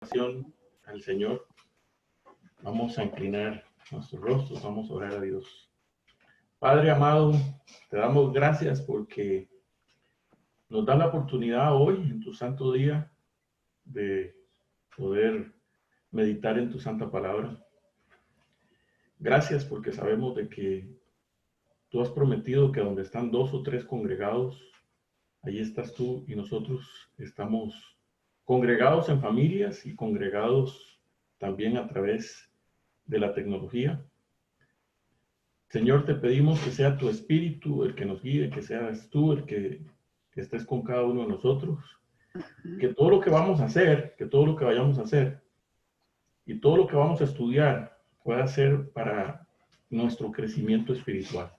Oración al Señor. Vamos a inclinar nuestros rostros, vamos a orar a Dios. Padre amado, te damos gracias porque nos da la oportunidad hoy, en tu santo día, de poder meditar en tu santa palabra. Gracias porque sabemos de que tú has prometido que donde están 2 o 3 congregados, ahí estás tú y nosotros estamos congregados en familias y congregados también a través de la tecnología. Señor, te pedimos que sea tu espíritu el que nos guíe, que seas tú el que estés con cada uno de nosotros, que todo lo que vamos a hacer, que todo lo que vayamos a hacer y todo lo que vamos a estudiar pueda ser para nuestro crecimiento espiritual,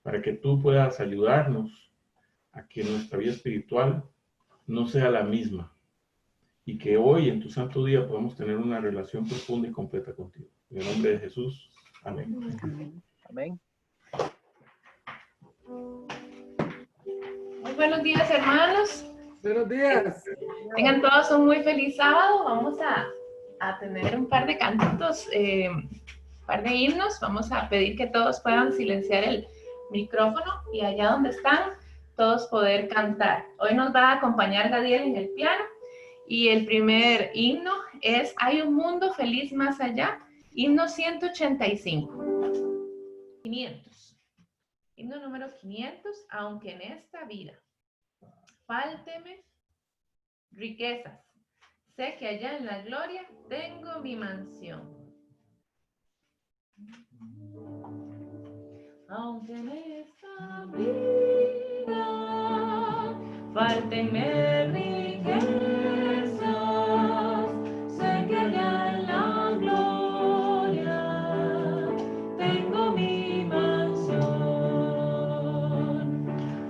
para que tú puedas ayudarnos a que nuestra vida espiritual no sea la misma y que hoy en tu santo día podamos tener una relación profunda y completa contigo. En el nombre de Jesús. Amén. Amén. Muy buenos días, hermanos. Buenos días. Tengan todos un muy feliz sábado. Vamos a tener un par de cantos, un par de himnos. Vamos a pedir que todos puedan silenciar el micrófono y allá donde están, todos poder cantar. Hoy nos va a acompañar Gadiel en el piano y el primer himno es Hay un mundo feliz más allá, himno 185. 500. Himno número 500, aunque en esta vida fálteme riquezas, sé que allá en la gloria tengo mi mansión. Aunque en esta vida fáltenme riquezas, sé que allá en la gloria tengo mi mansión.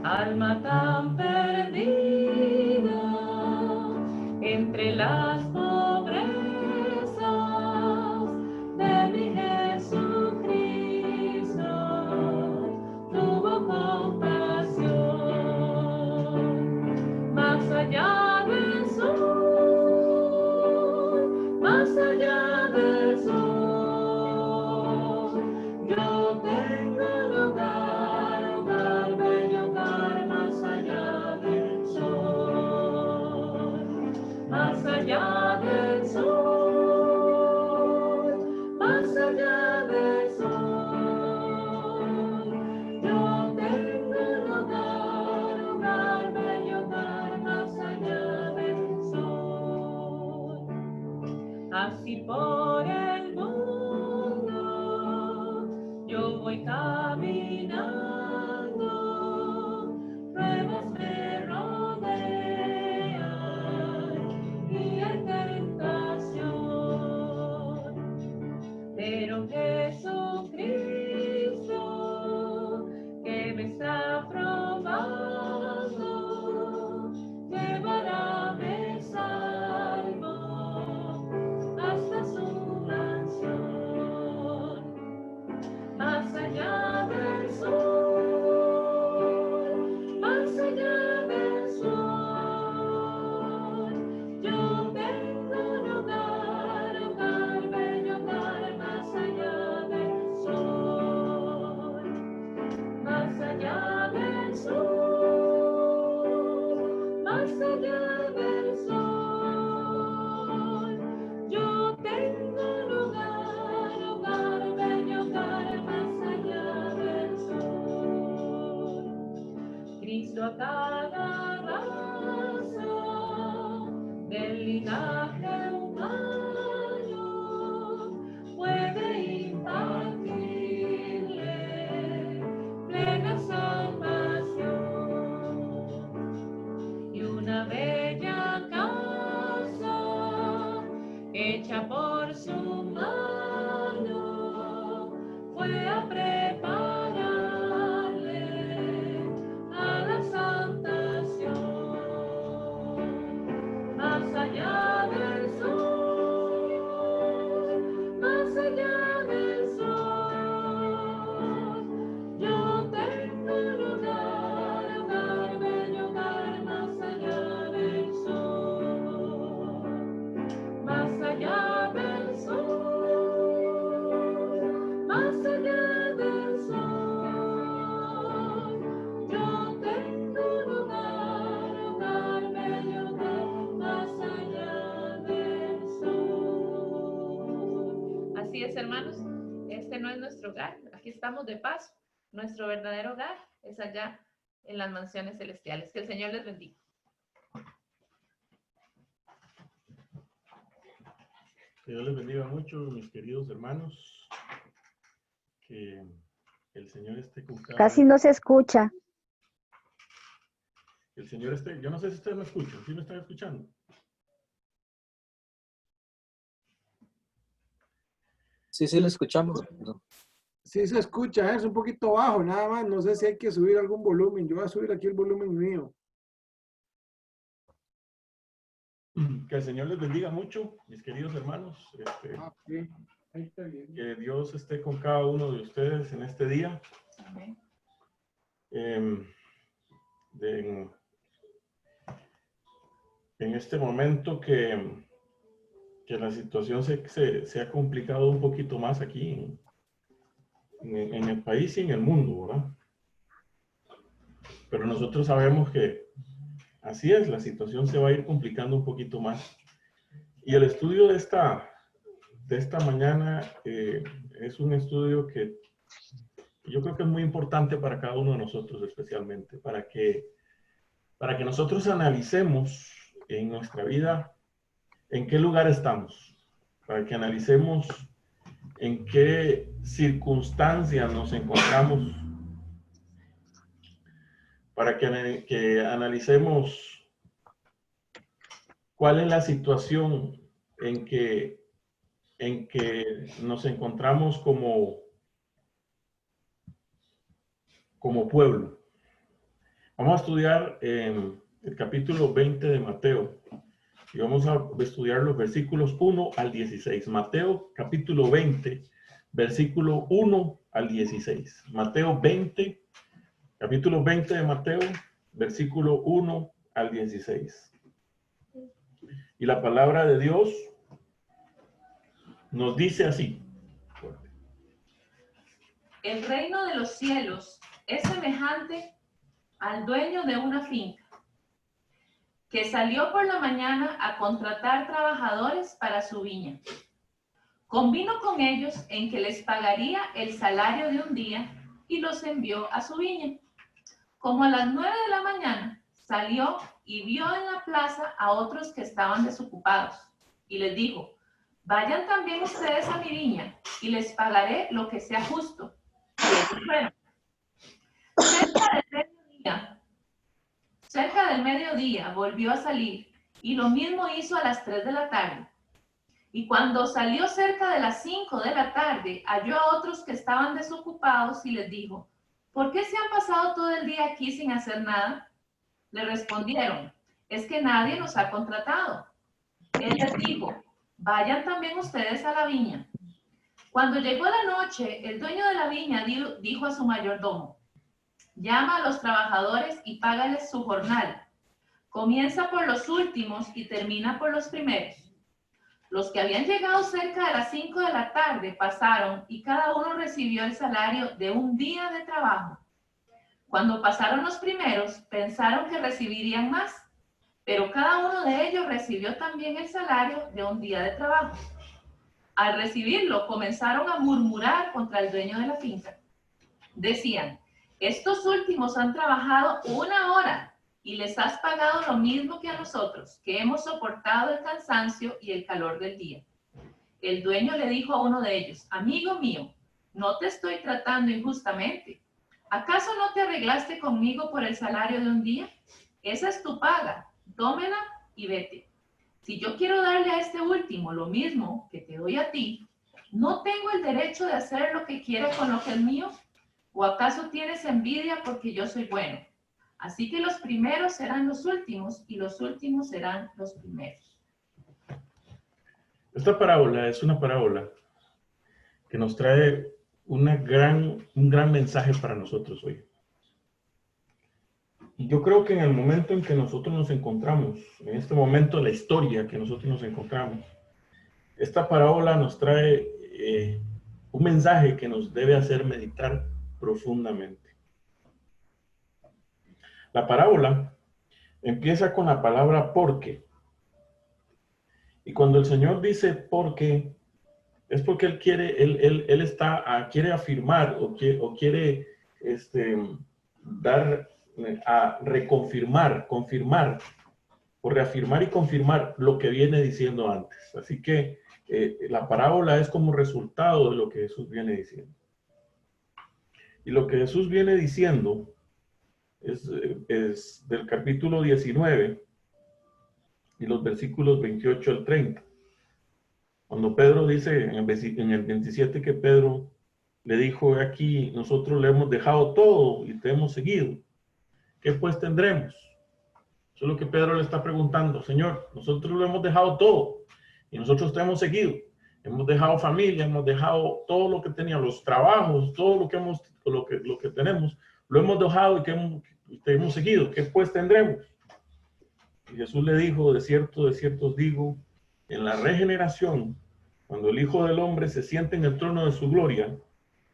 Alma tan perdida entre las pobrezas de mi Jesucristo, tuvo compasión. Más allá del sol, más allá del sol, yo tengo lugar, hogar, bello hogar, más allá del sol. Más allá del sol, más allá del sol, yo tengo lugar, hogar, bello hogar, más allá del sol. Así por el mundo yo voy caminando, pruebas me rodean y hay tentación, pero Jesucristo que me está probando llevará me salvo hasta su mansión. Más allá del sol, más allá del sol, yo tengo lugar, hogar, bello hogar, más allá del sol. Más allá del sol, más allá del sol, yo tengo lugar, hogar, bello hogar, más allá del sol. Cristo a cada raza del linaje humano puede impartirle plena salvación y una bella casa hecha por su mano fue a prepararle a la salvación. Más allá del sol, más allá del sol, yo tengo lugar, hogar, bello hogar, más allá del sol. así es, hermanos. Este no es nuestro hogar. Aquí estamos de paso. Nuestro verdadero hogar es allá en las mansiones celestiales. Que el Señor les bendiga. Que Dios les bendiga mucho, mis queridos hermanos. Que el Señor esté con cada Casi uno. no se escucha. El Señor esté, yo no sé si ustedes me escuchan, ¿sí me están escuchando? Sí, sí, lo escuchamos. Sí se escucha, es un poquito bajo, nada más. No sé si hay que subir algún volumen. Yo voy a subir aquí el volumen mío. Que el Señor les bendiga mucho, mis queridos hermanos. Sí, ahí está bien. Que Dios esté con cada uno de ustedes en este día. Amén. En este momento que la situación se ha complicado un poquito más aquí en el país y en el mundo, ¿verdad? Pero nosotros sabemos que así es, la situación se va a ir complicando un poquito más. Y el estudio de esta mañana es un estudio que yo creo que es muy importante para cada uno de nosotros, especialmente, para que nosotros analicemos en nuestra vida en qué lugar estamos, para que analicemos en qué circunstancias nos encontramos, para que analicemos cuál es la situación en que nos encontramos como pueblo. Vamos a estudiar el capítulo 20 de Mateo y vamos a estudiar los versículos 1 al 16. Mateo capítulo 20, versículo 1 al 16. Mateo 20, capítulo 20 de Mateo, versículo 1 al 16. Y la palabra de Dios nos dice así. El reino de los cielos es semejante al dueño de una finca que salió por la mañana a contratar trabajadores para su viña. Convino con ellos en que les pagaría el salario de un día y los envió a su viña. Como a las 9 de la mañana, salió y vio en la plaza a otros que estaban desocupados y les dijo: vayan también ustedes a mi viña y les pagaré lo que sea justo. Y ellos fueron. Cerca del mediodía volvió a salir y lo mismo hizo a las 3 de la tarde. Y cuando salió cerca de las 5 de la tarde, halló a otros que estaban desocupados y les dijo: ¿por qué se han pasado todo el día aquí sin hacer nada? Le respondieron: es que nadie nos ha contratado. Él les dijo: vayan también ustedes a la viña. Cuando llegó la noche, el dueño de la viña dijo a su mayordomo: llama a los trabajadores y págales su jornal. Comienza por los últimos y termina por los primeros. Los que habían llegado cerca de las 5 de la tarde pasaron y cada uno recibió el salario de un día de trabajo. Cuando pasaron los primeros, pensaron que recibirían más, pero cada uno de ellos recibió también el salario de un día de trabajo. Al recibirlo, comenzaron a murmurar contra el dueño de la finca. Decían: estos últimos han trabajado 1 hora y les has pagado lo mismo que a nosotros, que hemos soportado el cansancio y el calor del día. El dueño le dijo a uno de ellos: amigo mío, no te estoy tratando injustamente. ¿Acaso no te arreglaste conmigo por el salario de un día? Esa es tu paga, tómela y vete. Si yo quiero darle a este último lo mismo que te doy a ti, ¿no tengo el derecho de hacer lo que quiera con lo que es mío? ¿O acaso tienes envidia porque yo soy bueno? Así que los primeros serán los últimos y los últimos serán los primeros. Esta parábola es una parábola que nos trae un gran mensaje para nosotros hoy. Y yo creo que en el momento en que nosotros nos encontramos, en este momento de la historia que nosotros nos encontramos, esta parábola nos trae un mensaje que nos debe hacer meditar profundamente. La parábola empieza con la palabra porque. Y cuando el Señor dice porque, es porque Él quiere, él está, quiere afirmar o quiere dar a reconfirmar, confirmar o reafirmar y confirmar lo que viene diciendo antes. Así que la parábola es como resultado de lo que Jesús viene diciendo. Y lo que Jesús viene diciendo es del capítulo 19 y los versículos 28 al 30. Cuando Pedro dice en el 27 que Pedro le dijo, aquí nosotros le hemos dejado todo y te hemos seguido, ¿qué pues tendremos? Eso es lo que Pedro le está preguntando. Señor, nosotros lo hemos dejado todo y nosotros te hemos seguido. Hemos dejado familia, hemos dejado todo lo que teníamos, los trabajos, todo lo que tenemos, lo hemos dejado y te hemos seguido. ¿Qué pues tendremos? Y Jesús le dijo, de cierto os digo, en la regeneración, cuando el Hijo del Hombre se siente en el trono de su gloria,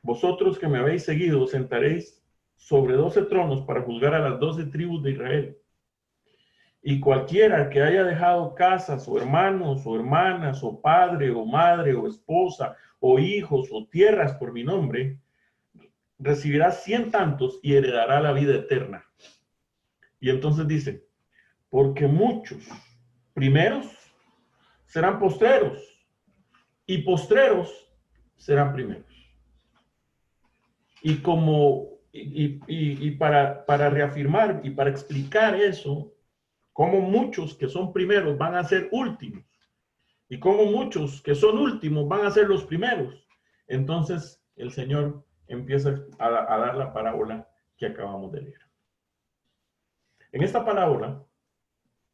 vosotros que me habéis seguido, os sentaréis sobre 12 tronos para juzgar a las 12 tribus de Israel. Y cualquiera que haya dejado casas, o hermanos, o hermanas, o padre, o madre, o esposa, o hijos, o tierras por mi nombre, recibirá 100 tantos y heredará la vida eterna. Y entonces dice, porque muchos primeros serán postreros, y postreros serán primeros. Y para reafirmar y para explicar eso, como muchos que son primeros van a ser últimos, y como muchos que son últimos van a ser los primeros, entonces el Señor empieza a dar la parábola que acabamos de leer. En esta parábola,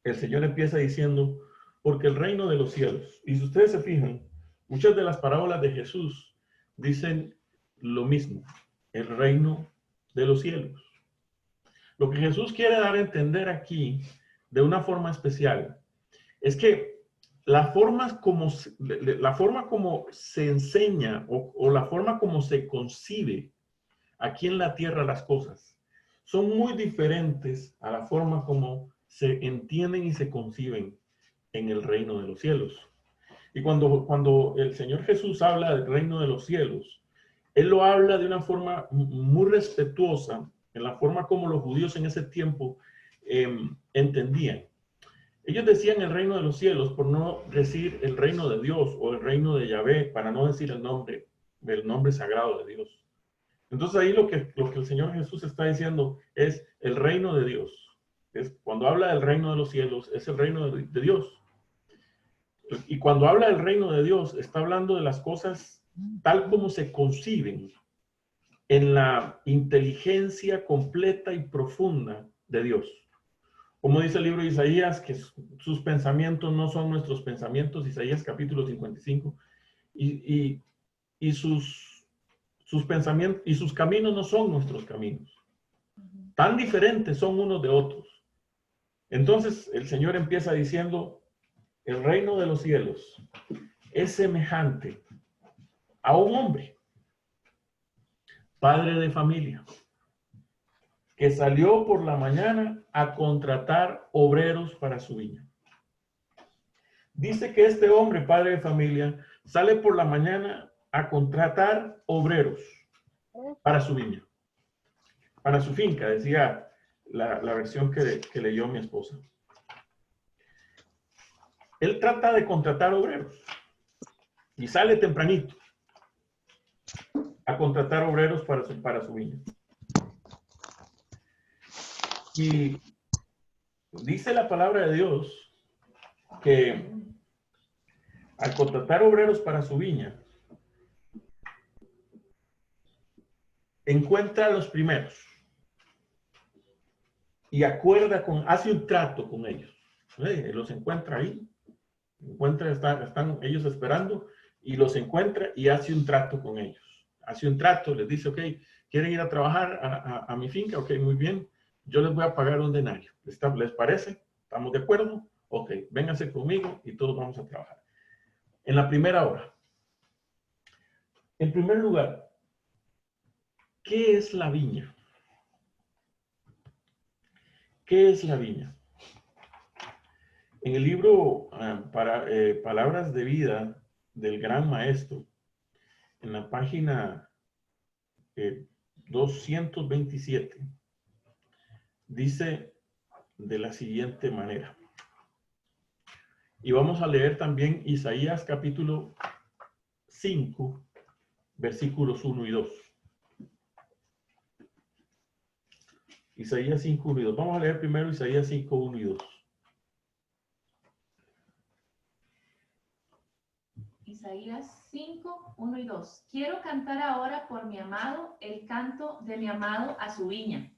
el Señor empieza diciendo, porque el reino de los cielos, y si ustedes se fijan, muchas de las parábolas de Jesús dicen lo mismo, el reino de los cielos. Lo que Jesús quiere dar a entender aquí, de una forma especial, es que la forma como se enseña o la forma como se concibe aquí en la tierra las cosas son muy diferentes a la forma como se entienden y se conciben en el reino de los cielos. Y cuando el Señor Jesús habla del reino de los cielos, Él lo habla de una forma muy respetuosa, en la forma como los judíos en ese tiempo entendían. Ellos decían el reino de los cielos por no decir el reino de Dios o el reino de Yahvé, para no decir el nombre sagrado de Dios. Entonces ahí lo que el Señor Jesús está diciendo es el reino de Dios. Cuando habla del reino de los cielos, es el reino de Dios. Y cuando habla del reino de Dios, está hablando de las cosas tal como se conciben en la inteligencia completa y profunda de Dios. Como dice el libro de Isaías, que sus pensamientos no son nuestros pensamientos, Isaías capítulo 55, y sus pensamientos y sus caminos no son nuestros caminos. Tan diferentes son unos de otros. Entonces el Señor empieza diciendo, el reino de los cielos es semejante a un hombre, padre de familia, que salió por la mañana a contratar obreros para su viña. Dice que este hombre, padre de familia, sale por la mañana a contratar obreros para su viña, para su finca, decía la versión que leyó mi esposa. Él trata de contratar obreros y sale tempranito a contratar obreros para su viña. Y dice la palabra de Dios que al contratar obreros para su viña, encuentra a los primeros y hace un trato con ellos. Los encuentra ahí, están ellos esperando y los encuentra y hace un trato con ellos. Hace un trato, les dice, ok, ¿quieren ir a trabajar a mi finca? Ok, muy bien, yo les voy a pagar un denario. ¿Les parece? ¿Estamos de acuerdo? Ok, vénganse conmigo y todos vamos a trabajar. En la primera hora. En primer lugar, ¿qué es la viña? ¿Qué es la viña? En el libro Palabras de Vida del Gran Maestro, en la página 227, dice de la siguiente manera. Y vamos a leer también Isaías capítulo 5, versículos 1 y 2. Isaías 5, 1 y 2. Vamos a leer primero Isaías 5, 1 y 2. Isaías 5, 1 y 2. Quiero cantar ahora por mi amado el canto de mi amado a su viña.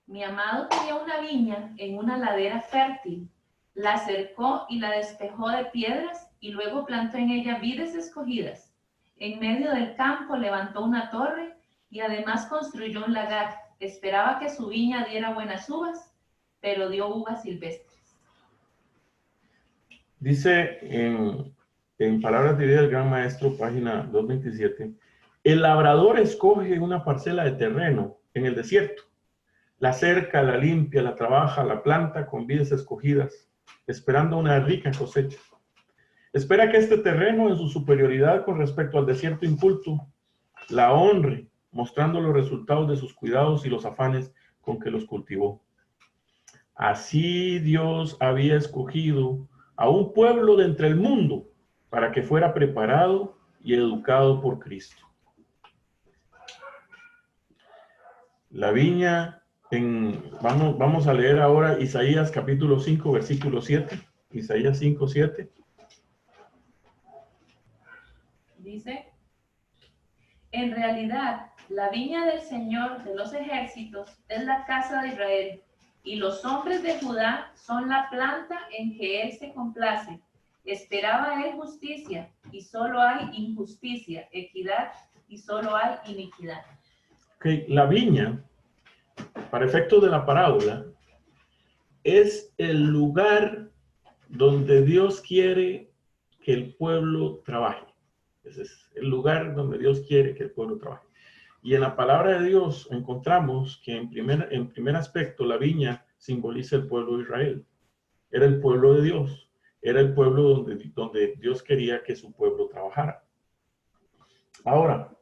Mi amado tenía una viña en una ladera fértil. La cercó y la despejó de piedras y luego plantó en ella vides escogidas. En medio del campo levantó una torre y además construyó un lagar. Esperaba que su viña diera buenas uvas, pero dio uvas silvestres. Dice en Palabras de Vida del Gran Maestro, página 227, el labrador escoge una parcela de terreno en el desierto. La cerca, la limpia, la trabaja, la planta con vides escogidas, esperando una rica cosecha. Espera que este terreno, en su superioridad con respecto al desierto inculto, la honre, mostrando los resultados de sus cuidados y los afanes con que los cultivó. Así Dios había escogido a un pueblo de entre el mundo para que fuera preparado y educado por Cristo. La viña, vamos a leer ahora Isaías capítulo 5, versículo 7. Isaías 5, 7. Dice, en realidad, la viña del Señor de los ejércitos es la casa de Israel, y los hombres de Judá son la planta en que él se complace. Esperaba él justicia, y solo hay injusticia, equidad, y solo hay iniquidad. Okay. La viña, para efectos de la parábola, es el lugar donde Dios quiere que el pueblo trabaje. Ese es el lugar donde Dios quiere que el pueblo trabaje. Y en la palabra de Dios encontramos que en primer aspecto la viña simboliza el pueblo de Israel. Era el pueblo de Dios. Era el pueblo donde Dios quería que su pueblo trabajara. Ahora,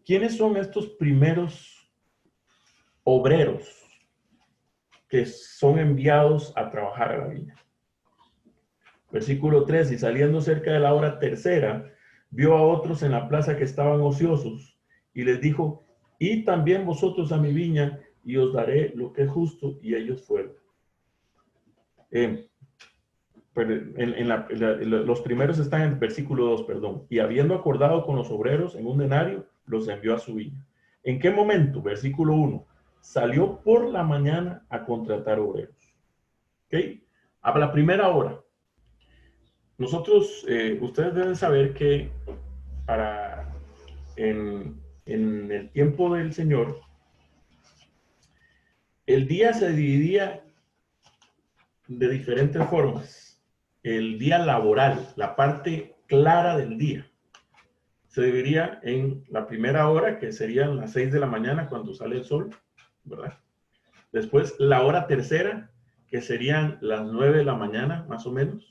¿quiénes son estos primeros obreros que son enviados a trabajar a la viña? Versículo 3, y saliendo cerca de la hora tercera, vio a otros en la plaza que estaban ociosos, y les dijo, id también vosotros a mi viña, y os daré lo que es justo, y ellos fueron. Los primeros están en el versículo 2, perdón. Y habiendo acordado con los obreros en un denario, los envió a su viña. ¿En qué momento? Versículo 1. Salió por la mañana a contratar obreros. ¿Ok? A la primera hora. Nosotros, ustedes deben saber que en el tiempo del Señor, el día se dividía de diferentes formas. El día laboral, la parte clara del día, se dividiría en la primera hora, que serían las 6 de la mañana cuando sale el sol, ¿verdad? Después la hora tercera, que serían las 9 de la mañana, más o menos.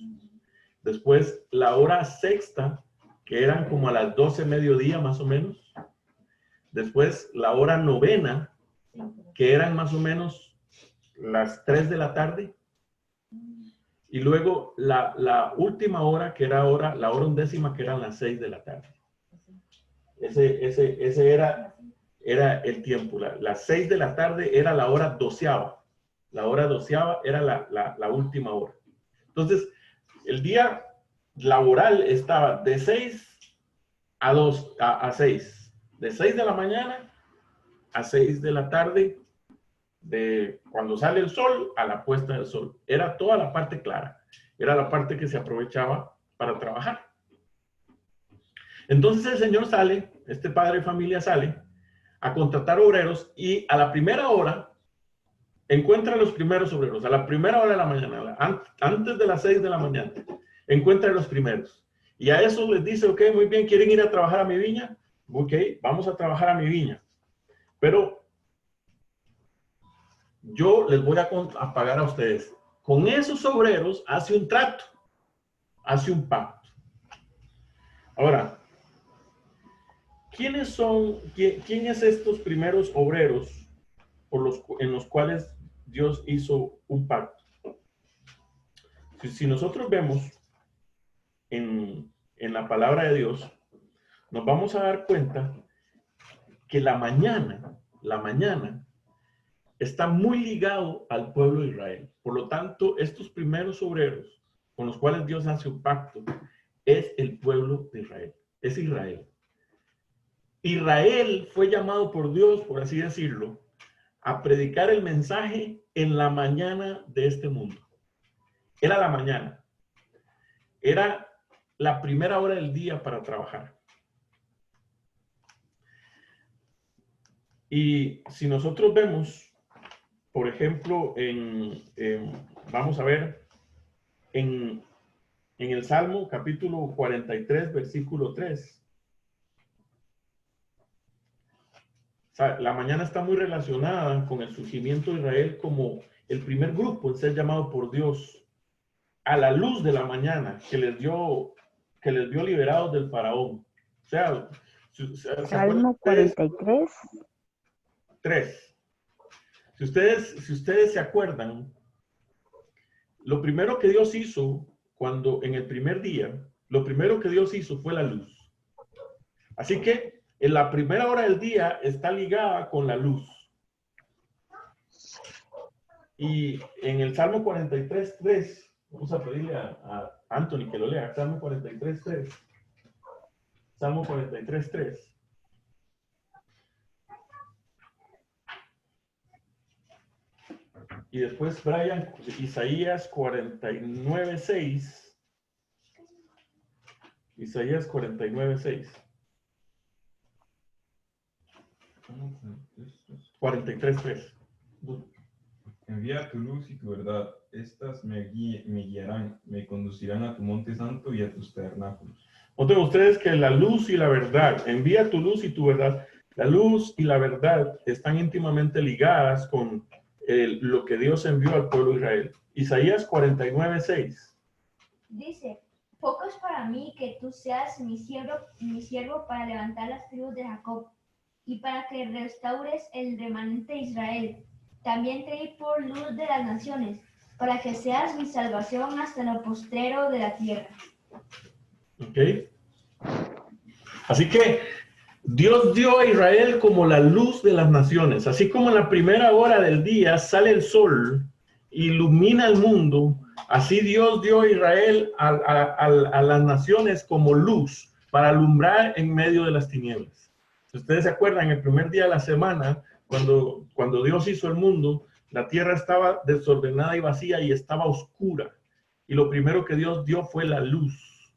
Después la hora sexta, que eran como a las 12 mediodía, más o menos. Después la hora novena, que eran más o menos las 3 de la tarde. Y luego la última hora, que era la hora undécima, que eran las 6 de la tarde. Ese era el tiempo. Las 6 de la tarde era la hora doceava. La hora doceava era la última hora. Entonces, el día laboral estaba de 6 a 6. De 6 de la mañana a 6 de la tarde, de cuando sale el sol a la puesta del sol. Era toda la parte clara. Era la parte que se aprovechaba para trabajar. Entonces el Señor sale, este padre de familia sale a contratar obreros y a la primera hora encuentra a los primeros obreros. A la primera hora de la mañana, antes de las 6 de la mañana, encuentra a los primeros. Y a esos les dice, ok, muy bien, ¿quieren ir a trabajar a mi viña? Ok, vamos a trabajar a mi viña. Pero yo les voy a pagar a ustedes. Con esos obreros hace un trato, hace un pacto. Ahora, ¿quién es estos primeros obreros en los cuales Dios hizo un pacto? Si nosotros vemos en la palabra de Dios, nos vamos a dar cuenta que la mañana está muy ligado al pueblo de Israel. Por lo tanto, estos primeros obreros con los cuales Dios hace un pacto es el pueblo de Israel, es Israel. Israel fue llamado por Dios, por así decirlo, a predicar el mensaje en la mañana de este mundo. Era la mañana. Era la primera hora del día para trabajar. Y si nosotros vemos, por ejemplo, vamos a ver, en el Salmo capítulo 43, versículo 3. O sea, la mañana está muy relacionada con el surgimiento de Israel como el primer grupo en ser llamado por Dios a la luz de la mañana que les dio liberados del faraón. O sea, Salmo 43. 3. Si ustedes se acuerdan, lo primero que Dios hizo en el primer día, lo primero que Dios hizo fue la luz. Así que en la primera hora del día está ligada con la luz. Y en el Salmo 43, 3, vamos a pedirle a Anthony que lo lea. Salmo 43, 3. Salmo 43, 3. Y después Brian, Isaías 49, 6. Isaías 49, 6. 43, 3. Envía tu luz y tu verdad. Estas me guiarán, me conducirán a tu monte santo y a tus tabernáculos. Noten ustedes que la luz y la verdad, envía tu luz y tu verdad. La luz y la verdad están íntimamente ligadas con lo que Dios envió al pueblo de Israel. Isaías 49, 6. Dice, poco es para mí que tú seas mi siervo para levantar las tribus de Jacob y para que restaures el remanente de Israel. También te di por luz de las naciones, para que seas mi salvación hasta lo postrero de la tierra. ¿Ok? Así que Dios dio a Israel como la luz de las naciones. Así como en la primera hora del día sale el sol, ilumina el mundo, así Dios dio a Israel a las naciones como luz para alumbrar en medio de las tinieblas. Si ustedes se acuerdan, el primer día de la semana, cuando Dios hizo el mundo, la tierra estaba desordenada y vacía y estaba oscura. Y lo primero que Dios dio fue la luz.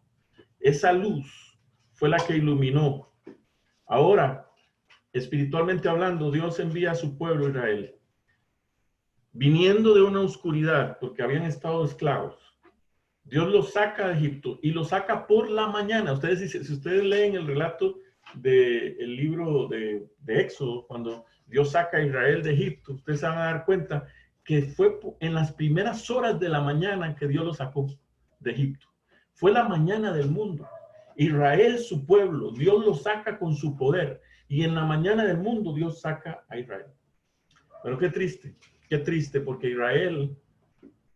Esa luz fue la que iluminó. Ahora, espiritualmente hablando, Dios envía a su pueblo Israel, viniendo de una oscuridad, porque habían estado esclavos. Dios los saca de Egipto y los saca por la mañana. Si ustedes leen el relato del libro de Éxodo, cuando Dios saca a Israel de Egipto, ustedes se van a dar cuenta que fue en las primeras horas de la mañana que Dios los sacó de Egipto. Fue la mañana del mundo. Israel, su pueblo, Dios lo saca con su poder. Y en la mañana del mundo Dios saca a Israel. Pero qué triste, porque Israel,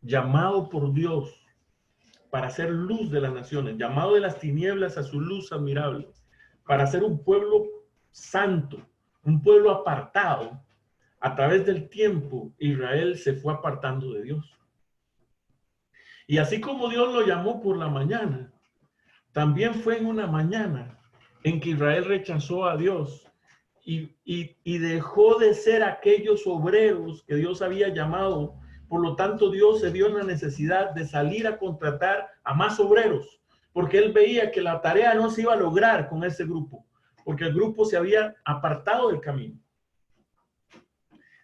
llamado por Dios para ser luz de las naciones, llamado de las tinieblas a su luz admirable, para ser un pueblo santo, un pueblo apartado, a través del tiempo, Israel se fue apartando de Dios. Y así como Dios lo llamó por la mañana, también fue en una mañana en que Israel rechazó a Dios y dejó de ser aquellos obreros que Dios había llamado. Por lo tanto, Dios se vio en la necesidad de salir a contratar a más obreros, porque él veía que la tarea no se iba a lograr con ese grupo, porque el grupo se había apartado del camino.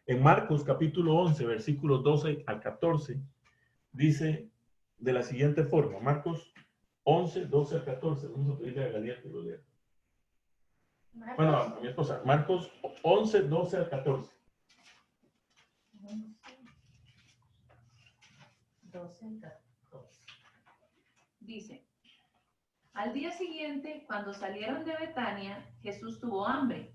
En Marcos capítulo 11, versículos 12 al 14, dice de la siguiente forma, Marcos 11, 12 al 14, vamos a pedirle a Galía que lo lea. Bueno, a mi esposa, Marcos 11, 12 al 14. 12 al 14. Dice, Al día siguiente, cuando salieron de Betania, Jesús tuvo hambre.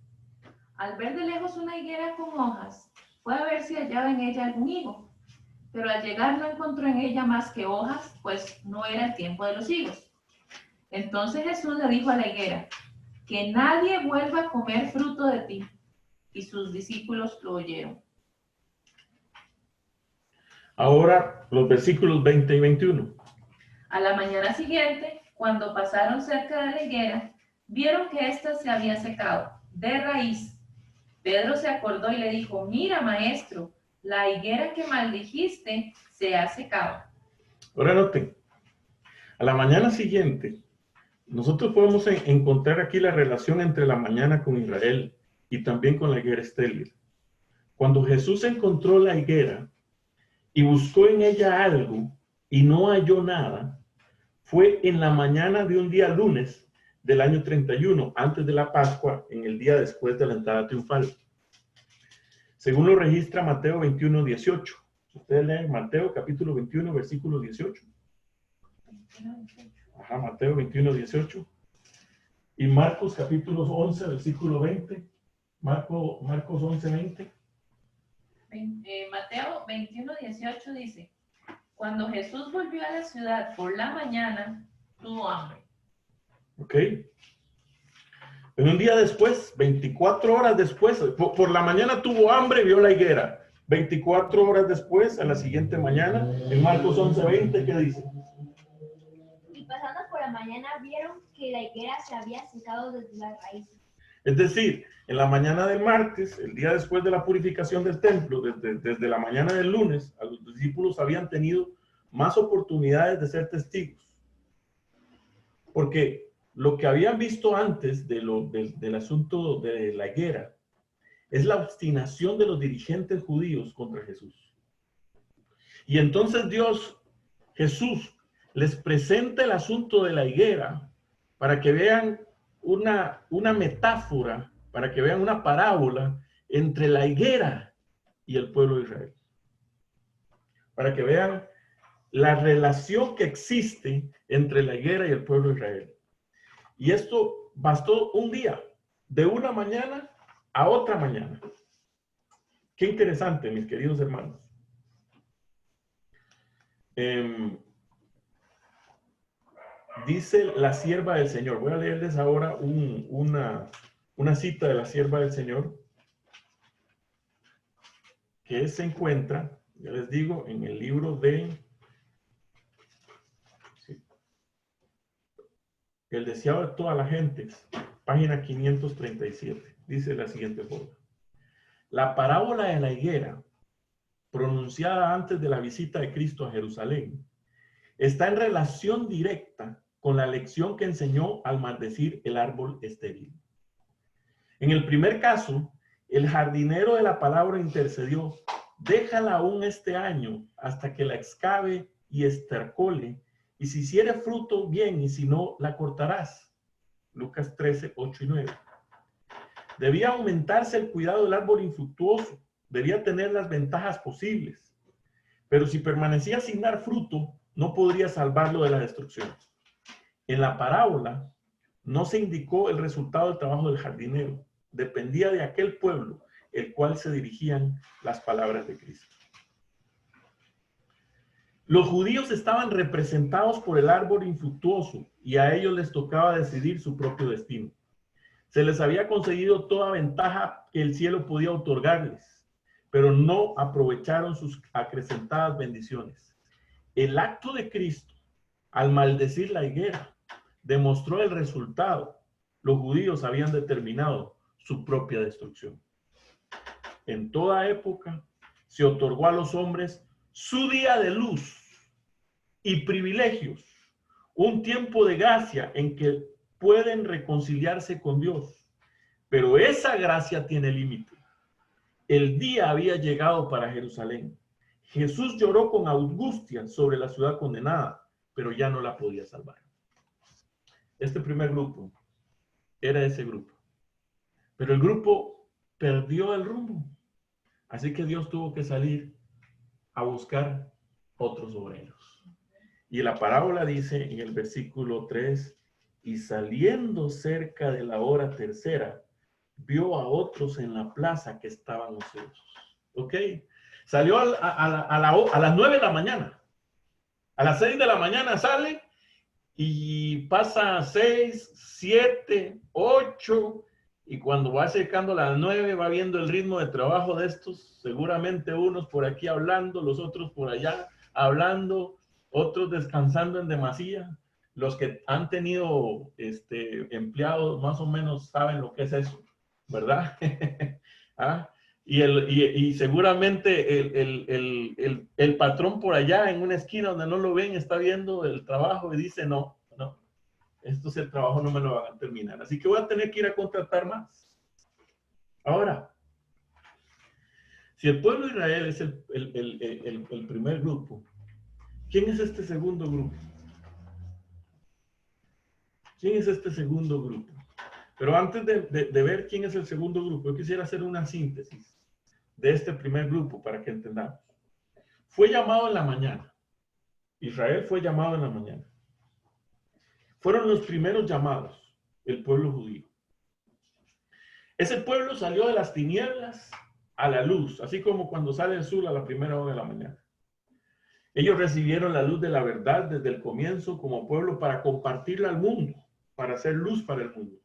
Al ver de lejos una higuera con hojas, fue a ver si hallaba en ella algún higo. Pero al llegar no encontró en ella más que hojas, pues no era el tiempo de los higos. Entonces Jesús le dijo a la higuera, que nadie vuelva a comer fruto de ti. Y sus discípulos lo oyeron. Ahora los versículos 20 y 21. A la mañana siguiente, cuando pasaron cerca de la higuera, vieron que ésta se había secado, de raíz. Pedro se acordó y le dijo, mira, maestro, la higuera que maldijiste se ha secado. Ahora noten, a la mañana siguiente, nosotros podemos encontrar aquí la relación entre la mañana con Israel y también con la higuera estéril. Cuando Jesús encontró la higuera y buscó en ella algo y no halló nada, fue en la mañana de un día lunes del año 31, antes de la Pascua, en el día después de la entrada triunfal. Según lo registra Mateo 21, 18. Ustedes leen Mateo capítulo 21, versículo 18. Ajá, Mateo 21, 18. Y Marcos capítulo 11, versículo 20. Marcos 11, 20. Mateo 21, 18 dice, cuando Jesús volvió a la ciudad por la mañana, tuvo hambre. Ok. En un día después, 24 horas después, por la mañana tuvo hambre y vio la higuera. 24 horas después, a la siguiente mañana, en Marcos 11, 20, ¿qué dice? Y pasando por la mañana vieron que la higuera se había secado desde la raíz. Es decir, en la mañana del martes, el día después de la purificación del templo, desde la mañana del lunes, a los discípulos habían tenido más oportunidades de ser testigos. Porque lo que habían visto antes del asunto de la higuera es la obstinación de los dirigentes judíos contra Jesús. Y entonces Jesús, les presenta el asunto de la higuera para que vean una metáfora, para que vean una parábola entre la higuera y el pueblo de Israel. Para que vean la relación que existe entre la higuera y el pueblo de Israel. Y esto bastó un día, de una mañana a otra mañana. Qué interesante, mis queridos hermanos. Dice la sierva del Señor. Voy a leerles ahora una cita de la sierva del Señor que se encuentra, ya les digo, en el libro de El deseado de toda la gente, página 537. Dice la siguiente forma. La parábola de la higuera, pronunciada antes de la visita de Cristo a Jerusalén, está en relación directa con la lección que enseñó al maldecir el árbol estéril. En el primer caso, el jardinero de la palabra intercedió, déjala aún este año hasta que la excave y estercole, y si hiciere fruto, bien, y si no, la cortarás. Lucas 13, 8 y 9. Debía aumentarse el cuidado del árbol infructuoso, debía tener las ventajas posibles, pero si permanecía sin dar fruto, no podría salvarlo de la destrucción. En la parábola no se indicó el resultado del trabajo del jardinero, dependía de aquel pueblo el cual se dirigían las palabras de Cristo. Los judíos estaban representados por el árbol infructuoso y a ellos les tocaba decidir su propio destino. Se les había concedido toda ventaja que el cielo podía otorgarles, pero no aprovecharon sus acrecentadas bendiciones. El acto de Cristo, al maldecir la higuera, demostró el resultado. Los judíos habían determinado su propia destrucción. En toda época se otorgó a los hombres su día de luz y privilegios, un tiempo de gracia en que pueden reconciliarse con Dios. Pero esa gracia tiene límite. El día había llegado para Jerusalén. Jesús lloró con angustia sobre la ciudad condenada, pero ya no la podía salvar. Este primer grupo era ese grupo. Pero el grupo perdió el rumbo. Así que Dios tuvo que salir a buscar otros obreros. Y la parábola dice en el versículo 3, y saliendo cerca de la hora tercera, vio a otros en la plaza que estaban ociosos. ¿Ok? Salió a las 9 de la mañana. A las 6 de la mañana sale y pasa 6, 7, 8, y cuando va acercando a las 9 va viendo el ritmo de trabajo de estos, seguramente unos por aquí hablando, los otros por allá hablando, otros descansando en demasía. Los que han tenido empleados más o menos saben lo que es eso, ¿verdad? ¿Ah? Y seguramente el patrón por allá en una esquina donde no lo ven está viendo el trabajo y dice, no, esto es el trabajo, no me lo van a terminar. Así que voy a tener que ir a contratar más. Ahora, si el pueblo de Israel es el primer grupo, ¿quién es este segundo grupo? ¿Quién es este segundo grupo? Pero antes de ver quién es el segundo grupo, yo quisiera hacer una síntesis de este primer grupo para que entendamos. Fue llamado en la mañana. Israel fue llamado en la mañana. Fueron los primeros llamados, el pueblo judío. Ese pueblo salió de las tinieblas a la luz, así como cuando sale el sol a la primera hora de la mañana. Ellos recibieron la luz de la verdad desde el comienzo como pueblo para compartirla al mundo, para hacer luz para el mundo.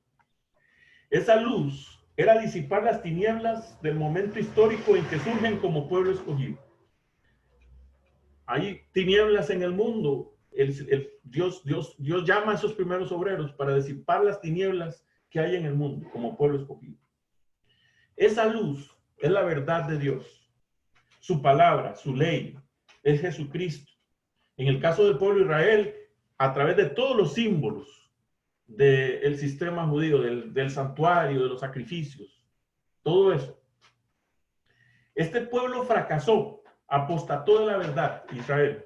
Esa luz era disipar las tinieblas del momento histórico en que surgen como pueblo escogido. Hay tinieblas en el mundo. Dios llama a esos primeros obreros para disipar las tinieblas que hay en el mundo como pueblo escogido. Esa luz es la verdad de Dios. Su palabra, su ley, es Jesucristo. En el caso del pueblo de Israel, a través de todos los símbolos del sistema judío, del santuario, de los sacrificios, todo eso. Este pueblo fracasó, apostató de la verdad, Israel.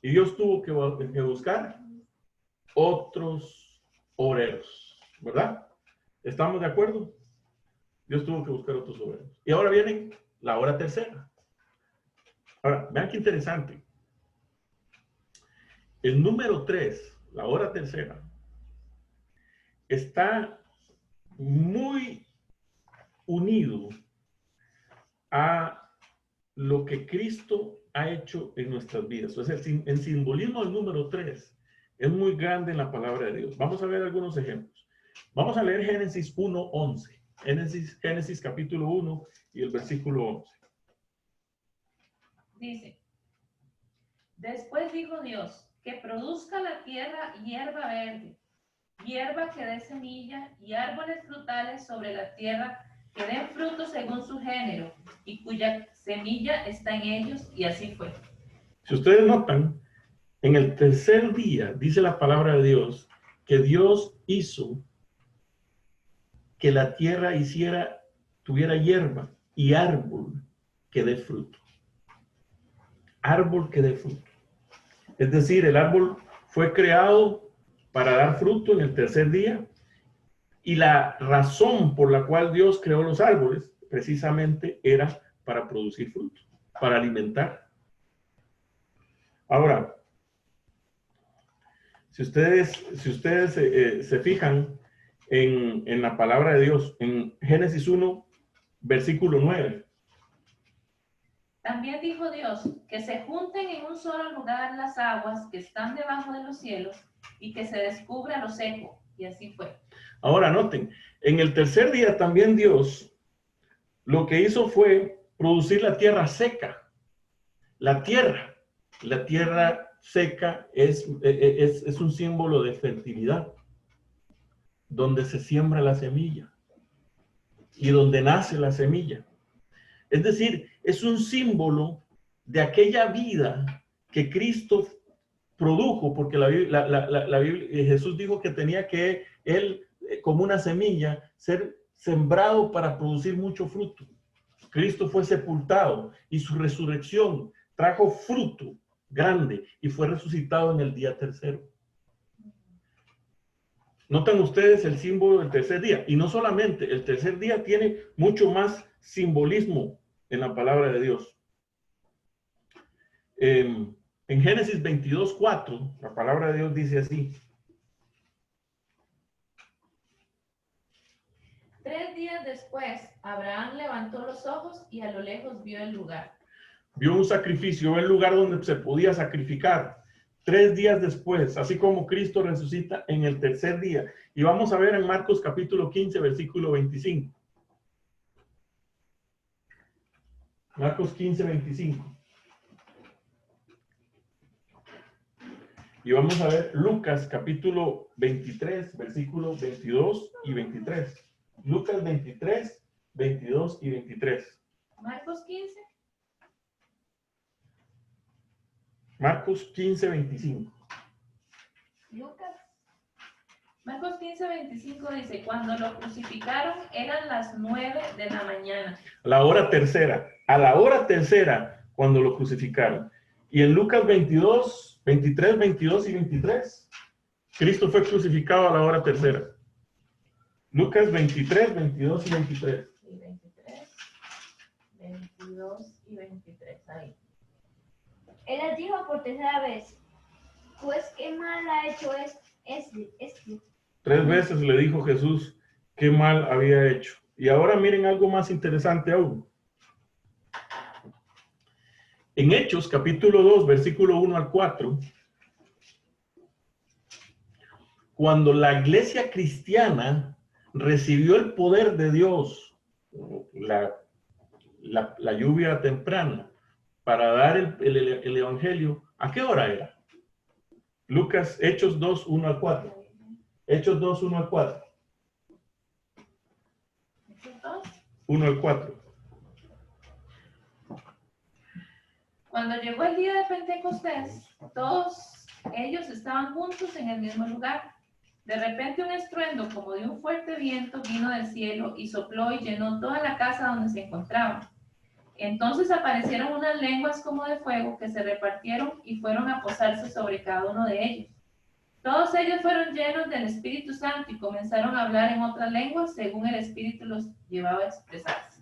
Y Dios tuvo que buscar otros obreros, ¿verdad? ¿Estamos de acuerdo? Dios tuvo que buscar otros obreros. Y ahora viene la hora tercera. Ahora, vean qué interesante. El número 3, la hora tercera, está muy unido a lo que Cristo ha hecho en nuestras vidas. O sea, el simbolismo del número 3 es muy grande en la palabra de Dios. Vamos a ver algunos ejemplos. Vamos a leer Génesis 1:11. Génesis capítulo 1 y el versículo 11. Dice, después dijo Dios, que produzca la tierra hierba verde, hierba que dé semilla y árboles frutales sobre la tierra que den fruto según su género y cuya semilla está en ellos, y así fue. Si ustedes notan, en el tercer día, dice la palabra de Dios, que Dios hizo que la tierra tuviera hierba y árbol que dé fruto. Árbol que dé fruto. Es decir, el árbol fue creado para dar fruto en el tercer día, y la razón por la cual Dios creó los árboles precisamente era para producir fruto, para alimentar. Ahora, si ustedes se fijan en la palabra de Dios, en Génesis 1, versículo 9. También dijo Dios, que se junten en un solo lugar las aguas que están debajo de los cielos y que se descubra lo seco, y así fue. Ahora noten, en el tercer día también Dios lo que hizo fue producir la tierra seca. La tierra seca es un símbolo de fertilidad, donde se siembra la semilla y donde nace la semilla. Es decir, es un símbolo de aquella vida que Cristo produjo, porque la Biblia, Jesús dijo que tenía que él, como una semilla, ser sembrado para producir mucho fruto. Cristo fue sepultado y su resurrección trajo fruto grande y fue resucitado en el día tercero. Notan ustedes el símbolo del tercer día. Y no solamente, el tercer día tiene mucho más simbolismo en la palabra de Dios. En Génesis 22:4, la palabra de Dios dice así. 3 días después, Abraham levantó los ojos y a lo lejos vio el lugar. Vio un sacrificio, el lugar donde se podía sacrificar. 3 días después, así como Cristo resucita en el tercer día. Y vamos a ver en Marcos capítulo 15, versículo 25. Marcos 15, 25. Y vamos a ver Lucas capítulo 23, versículos 22 y 23. Lucas 23, 22 y 23. Marcos 15. Marcos 15, 25. Lucas. Marcos 15, 25 dice, cuando lo crucificaron eran las 9 de la mañana. La hora tercera. A la hora tercera, cuando lo crucificaron. Y en Lucas 22, 23, 22 y 23, Cristo fue crucificado a la hora tercera. Lucas 23, 22 y 23. Sí, 23, 22 y 23, ahí. Él les dijo por tercera vez, pues qué mal ha hecho este. 3 veces le dijo Jesús qué mal había hecho. Y ahora miren algo más interesante aún. En Hechos, capítulo 2, versículo 1 al 4, cuando la iglesia cristiana recibió el poder de Dios, la lluvia temprana, para dar el evangelio, ¿a qué hora era? Lucas, Hechos 2, 1 al 4. Hechos 2, 1 al 4. ¿Hechos 2? 1 al 4. Cuando llegó el día de Pentecostés, todos ellos estaban juntos en el mismo lugar. De repente un estruendo como de un fuerte viento vino del cielo y sopló y llenó toda la casa donde se encontraban. Entonces aparecieron unas lenguas como de fuego que se repartieron y fueron a posarse sobre cada uno de ellos. Todos ellos fueron llenos del Espíritu Santo y comenzaron a hablar en otras lenguas según el Espíritu los llevaba a expresarse.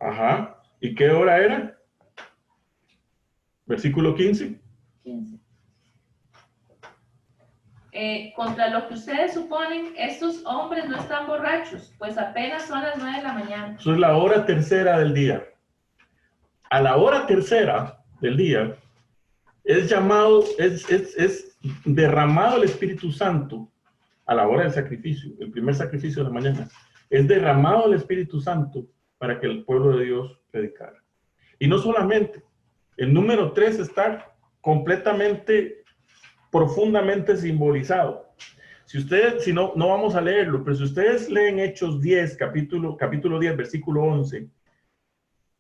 Ajá. ¿Y qué hora era? Versículo 15. 15. Contra lo que ustedes suponen, estos hombres no están borrachos, pues apenas son las 9 de la mañana. Eso es la hora tercera del día. A la hora tercera del día es llamado, es derramado el Espíritu Santo a la hora del sacrificio, el primer sacrificio de la mañana. Es derramado el Espíritu Santo para que el pueblo de Dios predicara. Y no solamente, el número 3 está completamente, profundamente simbolizado. Si no vamos a leerlo, pero si ustedes leen Hechos 10, capítulo 10, versículo 11,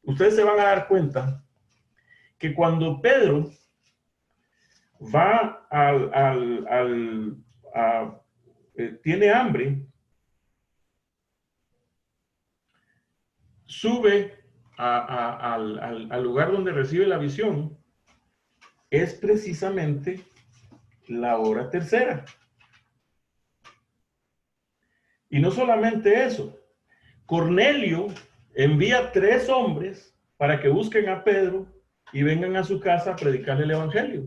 ustedes se van a dar cuenta que cuando Pedro va tiene hambre, sube al lugar donde recibe la visión, es precisamente la hora tercera. Y no solamente eso, Cornelio envía 3 hombres para que busquen a Pedro y vengan a su casa a predicarle el evangelio.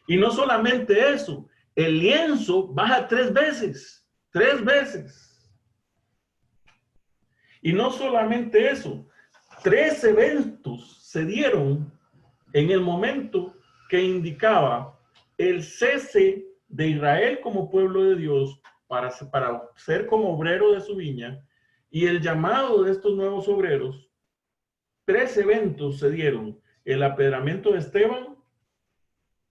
Y no solamente eso, el lienzo baja 3 veces, 3 veces. Y no solamente eso, 3 eventos se dieron en el momento que indicaba el cese de Israel como pueblo de Dios para ser como obrero de su viña y el llamado de estos nuevos obreros. 3 eventos se dieron: el apedramiento de Esteban,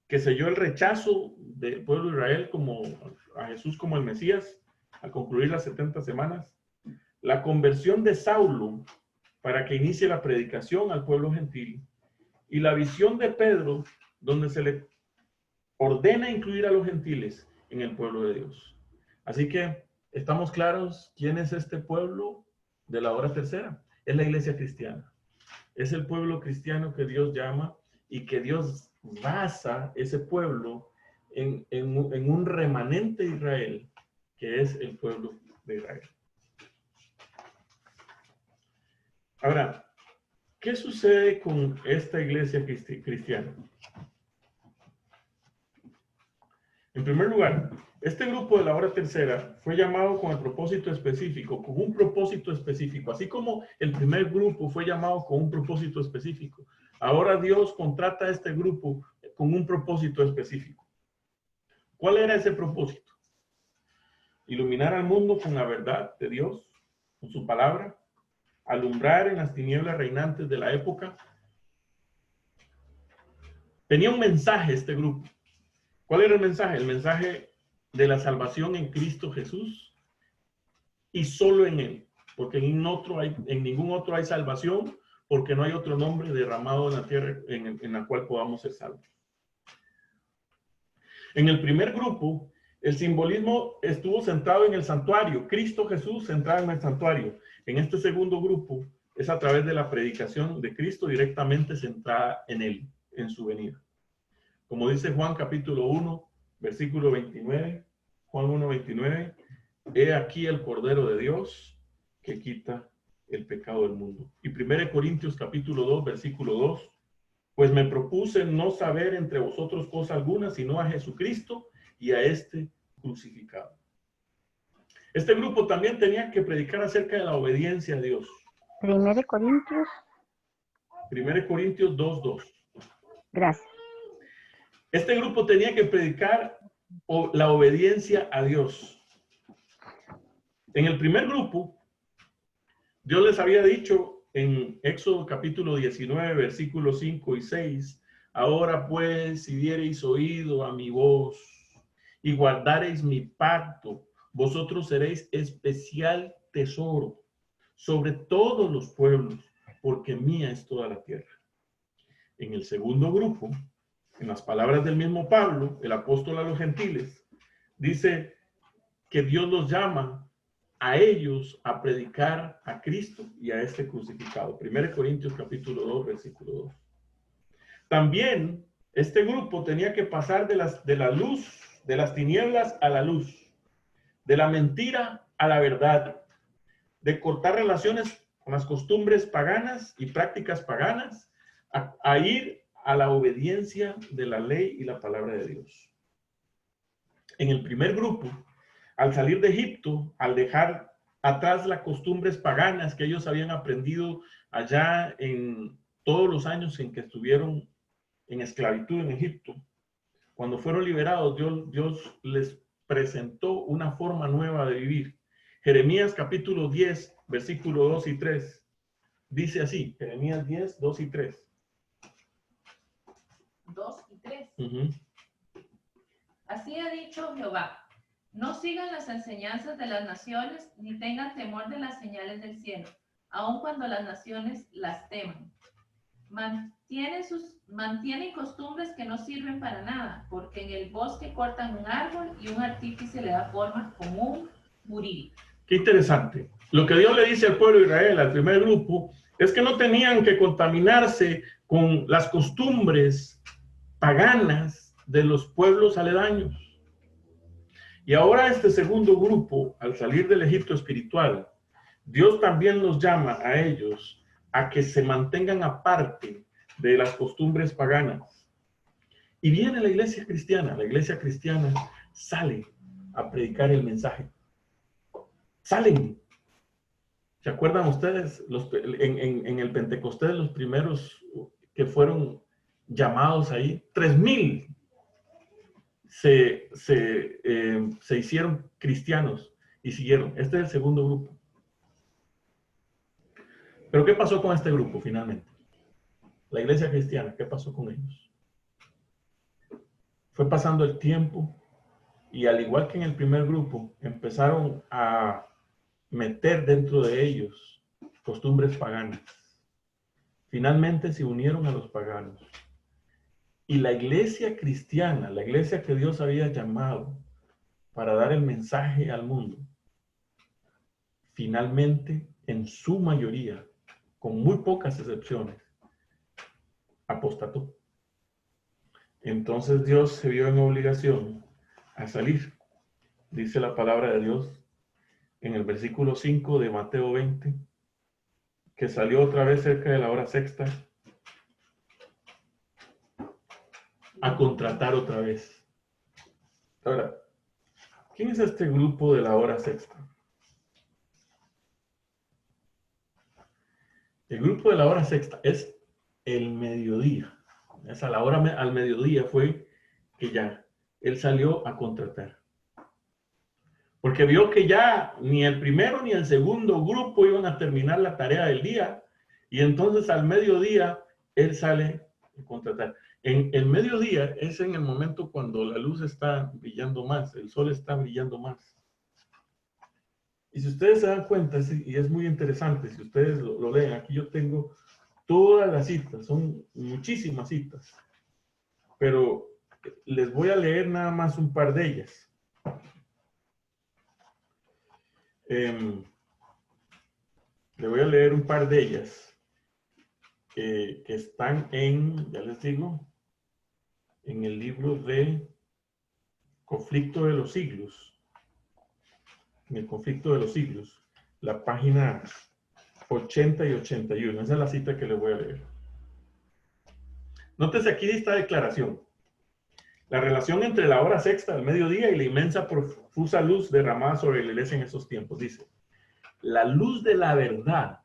que selló el rechazo del pueblo de Israel a Jesús como el Mesías al concluir las 70 semanas, la conversión de Saulo para que inicie la predicación al pueblo gentil, y la visión de Pedro, donde se le ordena incluir a los gentiles en el pueblo de Dios. Así que estamos claros quién es este pueblo de la hora tercera. Es la iglesia cristiana. Es el pueblo cristiano que Dios llama y que Dios basa ese pueblo en un remanente de Israel, que es el pueblo de Israel. Ahora, ¿qué sucede con esta iglesia cristiana? En primer lugar, este grupo de la hora tercera fue llamado con el propósito específico, con un propósito específico, así como el primer grupo fue llamado con un propósito específico. Ahora Dios contrata a este grupo con un propósito específico. ¿Cuál era ese propósito? Iluminar al mundo con la verdad de Dios, con su palabra, alumbrar en las tinieblas reinantes de la época. Tenía un mensaje este grupo. ¿Cuál era el mensaje? El mensaje de la salvación en Cristo Jesús y solo en Él, porque en ningún otro hay salvación, porque no hay otro nombre derramado en la tierra en la cual podamos ser salvos. En el primer grupo, el simbolismo estuvo centrado en el santuario, Cristo Jesús centrado en el santuario. En este segundo grupo es a través de la predicación de Cristo directamente centrada en Él, en su venida. Como dice Juan capítulo 1, versículo 29, Juan 1, 29, he aquí el Cordero de Dios que quita el pecado del mundo. Y 1 Corintios capítulo 2, versículo 2, pues me propuse no saber entre vosotros cosa alguna, sino a Jesucristo y a este crucificado. Este grupo también tenía que predicar acerca de la obediencia a Dios. 1 Corintios. 1 Corintios 2, 2. Gracias. Este grupo tenía que predicar la obediencia a Dios. En el primer grupo, Dios les había dicho en Éxodo capítulo 19, versículos 5 y 6, ahora pues, si diereis oído a mi voz y guardareis mi pacto, vosotros seréis especial tesoro sobre todos los pueblos, porque mía es toda la tierra. En el segundo grupo, en las palabras del mismo Pablo, el apóstol a los gentiles, dice que Dios los llama a ellos a predicar a Cristo y a este crucificado. 1 Corintios capítulo 2, versículo 2. También este grupo tenía que pasar de la luz, de las tinieblas a la luz, de la mentira a la verdad, de cortar relaciones con las costumbres paganas y prácticas paganas, a ir a la obediencia de la ley y la palabra de Dios. En el primer grupo, al salir de Egipto, al dejar atrás las costumbres paganas que ellos habían aprendido allá en todos los años en que estuvieron en esclavitud en Egipto, cuando fueron liberados, Dios les presentó una forma nueva de vivir. Jeremías capítulo 10, versículo 2 y 3, dice así, Jeremías 10, 2 y 3. 2 y 3. Uh-huh. Así ha dicho Jehová, no sigan las enseñanzas de las naciones, ni tengan temor de las señales del cielo, aun cuando las naciones las teman. Mantienen costumbres que no sirven para nada, porque en el bosque cortan un árbol y un artífice le da forma como un buril. Qué interesante. Lo que Dios le dice al pueblo de Israel, al primer grupo, es que no tenían que contaminarse con las costumbres paganas de los pueblos aledaños. Y ahora este segundo grupo, al salir del Egipto espiritual, Dios también los llama a ellos a que se mantengan aparte de las costumbres paganas. Y viene la iglesia cristiana sale a predicar el mensaje. Salen. ¿Se acuerdan ustedes en el Pentecostés, los primeros que fueron llamados ahí? 3,000 se hicieron cristianos y siguieron. Este es el segundo grupo. Pero ¿qué pasó con este grupo finalmente? La iglesia cristiana, ¿qué pasó con ellos? Fue pasando el tiempo y al igual que en el primer grupo, empezaron a meter dentro de ellos costumbres paganas. Finalmente se unieron a los paganos. Y la iglesia cristiana, la iglesia que Dios había llamado para dar el mensaje al mundo, finalmente, en su mayoría, con muy pocas excepciones, apostató. Entonces Dios se vio en obligación a salir. Dice la palabra de Dios en el versículo 5 de Mateo 20, que salió otra vez cerca de la hora sexta a contratar otra vez Ahora, ¿quién es este grupo de la hora sexta? El grupo de la hora sexta es el mediodía. Es a la hora al mediodía fue que ya él salió a contratar. Porque vio que ya ni el primero ni el segundo grupo iban a terminar la tarea del día. Y entonces al mediodía él sale a contratar. En el mediodía es en el momento cuando la luz está brillando más, el sol está brillando más. Y si ustedes se dan cuenta, y es muy interesante, si ustedes lo leen, aquí yo tengo todas las citas, son muchísimas citas, pero les voy a leer nada más un par de ellas. Le voy a leer un par de ellas que están en, ya les digo, en el libro de Conflicto de los Siglos. En el Conflicto de los Siglos, la página 80 y 81. Esa es la cita que les voy a leer. Nótese aquí esta declaración. La relación entre la hora sexta del mediodía y la inmensa profusa luz derramada sobre la iglesia en esos tiempos. Dice, la luz de la verdad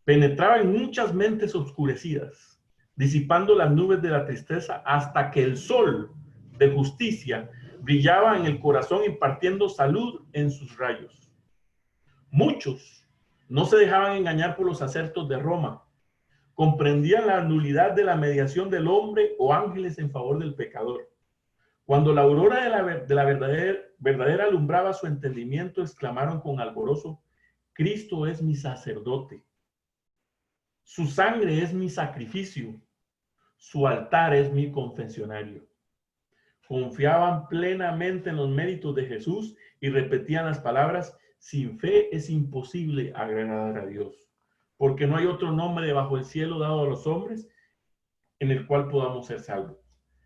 penetraba en muchas mentes oscurecidas, disipando las nubes de la tristeza hasta que el sol de justicia brillaba en el corazón impartiendo salud en sus rayos. Muchos no se dejaban engañar por los acertos de Roma, comprendían la nulidad de la mediación del hombre o ángeles en favor del pecador. Cuando la aurora de la verdadera alumbraba su entendimiento, exclamaron con alborozo, Cristo es mi sacerdote, su sangre es mi sacrificio, su altar es mi confesionario. Confiaban plenamente en los méritos de Jesús y repetían las palabras, sin fe es imposible agradar a Dios, porque no hay otro nombre debajo del cielo dado a los hombres en el cual podamos ser salvos.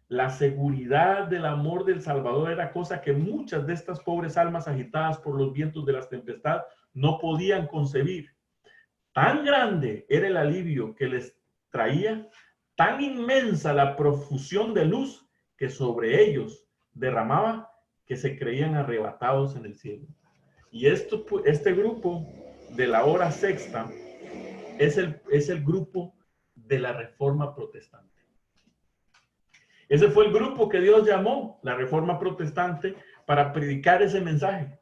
La seguridad del amor del Salvador era cosa que muchas de estas pobres almas agitadas por los vientos de las tempestades no podían concebir. Tan grande era el alivio que les traía, tan inmensa la profusión de luz que sobre ellos derramaba, que se creían arrebatados en el cielo. Y este grupo de la hora sexta es el grupo de la Reforma Protestante. Ese fue el grupo que Dios llamó, la Reforma Protestante, para predicar ese mensaje.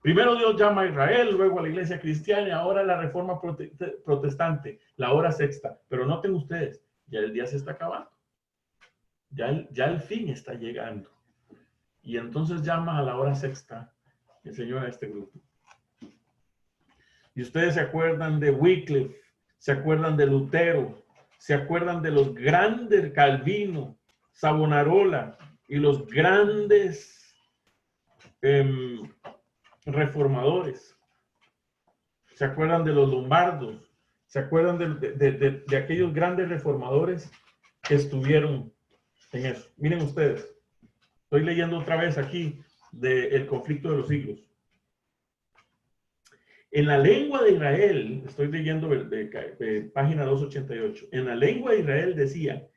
Primero Dios llama a Israel, luego a la iglesia cristiana y ahora la Reforma Protestante, la hora sexta. Pero noten ustedes, ya el día se está acabando. Ya el fin está llegando. Y entonces llama a la hora sexta el Señor a este grupo. Y ustedes se acuerdan de Wycliffe, se acuerdan de Lutero, se acuerdan de los grandes Calvino, Savonarola y los grandes reformadores. Se acuerdan de los lombardos, se acuerdan de aquellos grandes reformadores que estuvieron en eso. Miren ustedes, estoy leyendo otra vez aquí del Conflicto de los Siglos. En la lengua de Israel, estoy leyendo de página 288, en la lengua de Israel decía,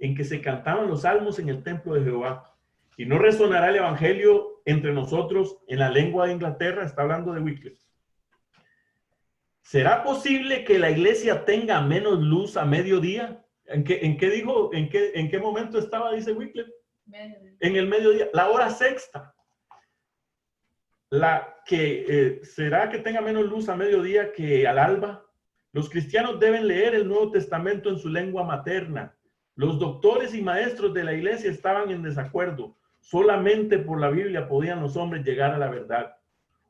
en que se cantaban los salmos en el templo de Jehová, y no resonará el evangelio entre nosotros en la lengua de Inglaterra, está hablando de Wycliffe. ¿Será posible que la iglesia tenga menos luz a mediodía? ¿En qué momento estaba, dice Wycliffe? Mediodía. En el mediodía, la hora sexta. ¿Será que tenga menos luz a mediodía que al alba? Los cristianos deben leer el Nuevo Testamento en su lengua materna. Los doctores y maestros de la iglesia estaban en desacuerdo. Solamente por la Biblia podían los hombres llegar a la verdad.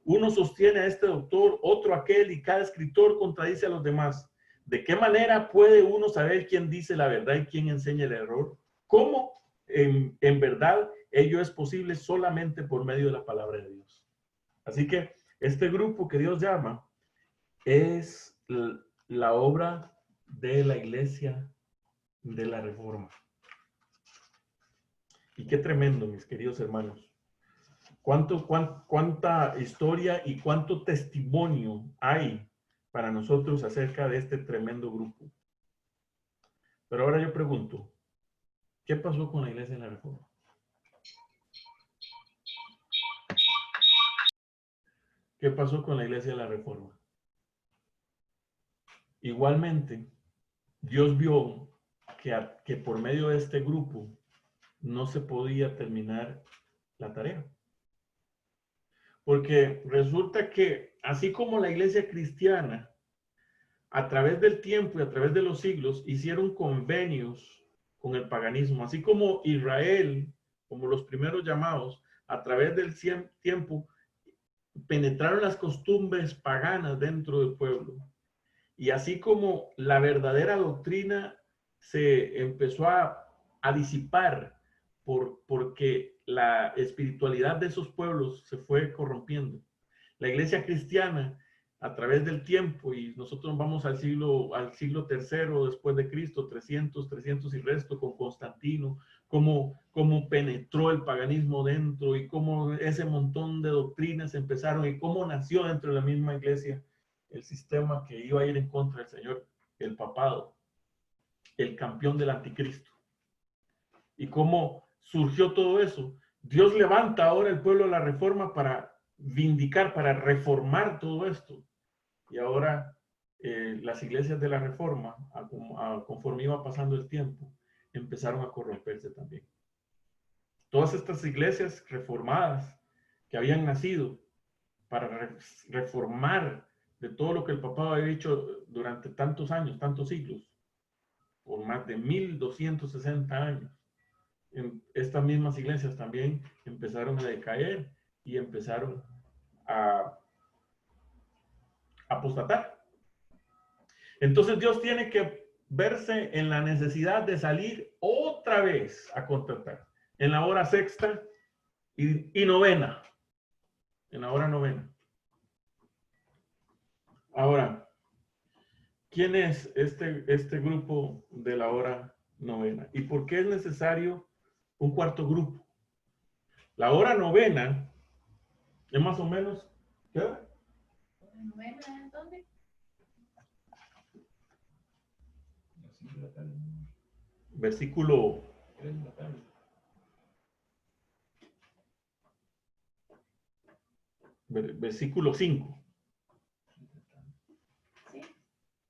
Uno sostiene a este doctor, otro aquel, y cada escritor contradice a los demás. ¿De qué manera puede uno saber quién dice la verdad y quién enseña el error? ¿Cómo en verdad ello es posible? Solamente por medio de la palabra de Dios. Así que este grupo que Dios llama es la obra de la iglesia de la Reforma. Y qué tremendo, mis queridos hermanos. Cuánta historia y cuánto testimonio hay para nosotros acerca de este tremendo grupo. Pero ahora yo pregunto, ¿qué pasó con la iglesia de la Reforma? ¿qué pasó con la Iglesia de la Reforma? Igualmente, Dios vio que por medio de este grupo no se podía terminar la tarea. Porque resulta que así como la iglesia cristiana, a través del tiempo y a través de los siglos, hicieron convenios con el paganismo, así como Israel, como los primeros llamados, a través del tiempo, penetraron las costumbres paganas dentro del pueblo. Y así como la verdadera doctrina se empezó a disipar porque la espiritualidad de esos pueblos se fue corrompiendo. La iglesia cristiana, a través del tiempo, y nosotros vamos al siglo III después de Cristo, 300 y resto, con Constantino, cómo penetró el paganismo dentro y cómo ese montón de doctrinas empezaron y cómo nació dentro de la misma iglesia el sistema que iba a ir en contra del Señor, el papado, el campeón del anticristo. Y cómo surgió todo eso. Dios levanta ahora el pueblo de la Reforma para vindicar, para reformar todo esto. Y ahora las iglesias de la Reforma, conforme iba pasando el tiempo, empezaron a corromperse también. Todas estas iglesias reformadas que habían nacido para reformar de todo lo que el papado había hecho durante tantos años, tantos siglos, por más de 1260 años. Estas mismas iglesias también empezaron a decaer y empezaron a apostatar. Entonces Dios tiene que verse en la necesidad de salir otra vez a contratar en la hora sexta y novena, en la hora novena. Ahora, ¿quién es este grupo de la hora novena? ¿Y por qué es necesario un cuarto grupo? La hora novena es más o menos, ¿qué hora? ¿Novena dónde? Versículo 3 de la tarde. Versículo 5. Sí.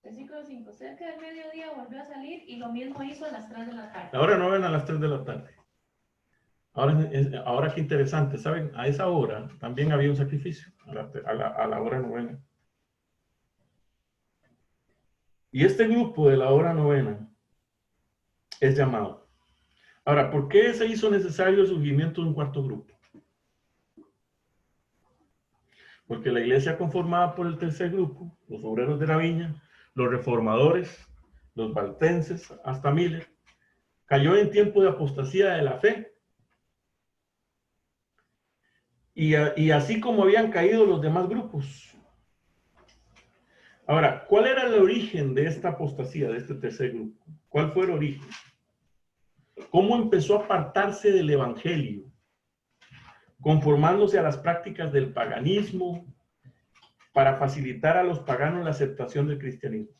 Versículo 5. Cerca del mediodía volvió a salir y lo mismo hizo a las 3 de la tarde. La hora novena a las 3 de la tarde. Ahora qué interesante, ¿saben? A esa hora también había un sacrificio, a la hora novena. Y este grupo de la hora novena es llamado. Ahora, ¿por qué se hizo necesario el surgimiento de un cuarto grupo? Porque la iglesia conformada por el tercer grupo, los obreros de la viña, los reformadores, los valtenses, hasta Miller, cayó en tiempo de apostasía de la fe. Y así como habían caído los demás grupos. Ahora, ¿cuál era el origen de esta apostasía, de este tercer grupo? ¿Cuál fue el origen? ¿Cómo empezó a apartarse del evangelio? Conformándose a las prácticas del paganismo para facilitar a los paganos la aceptación del cristianismo.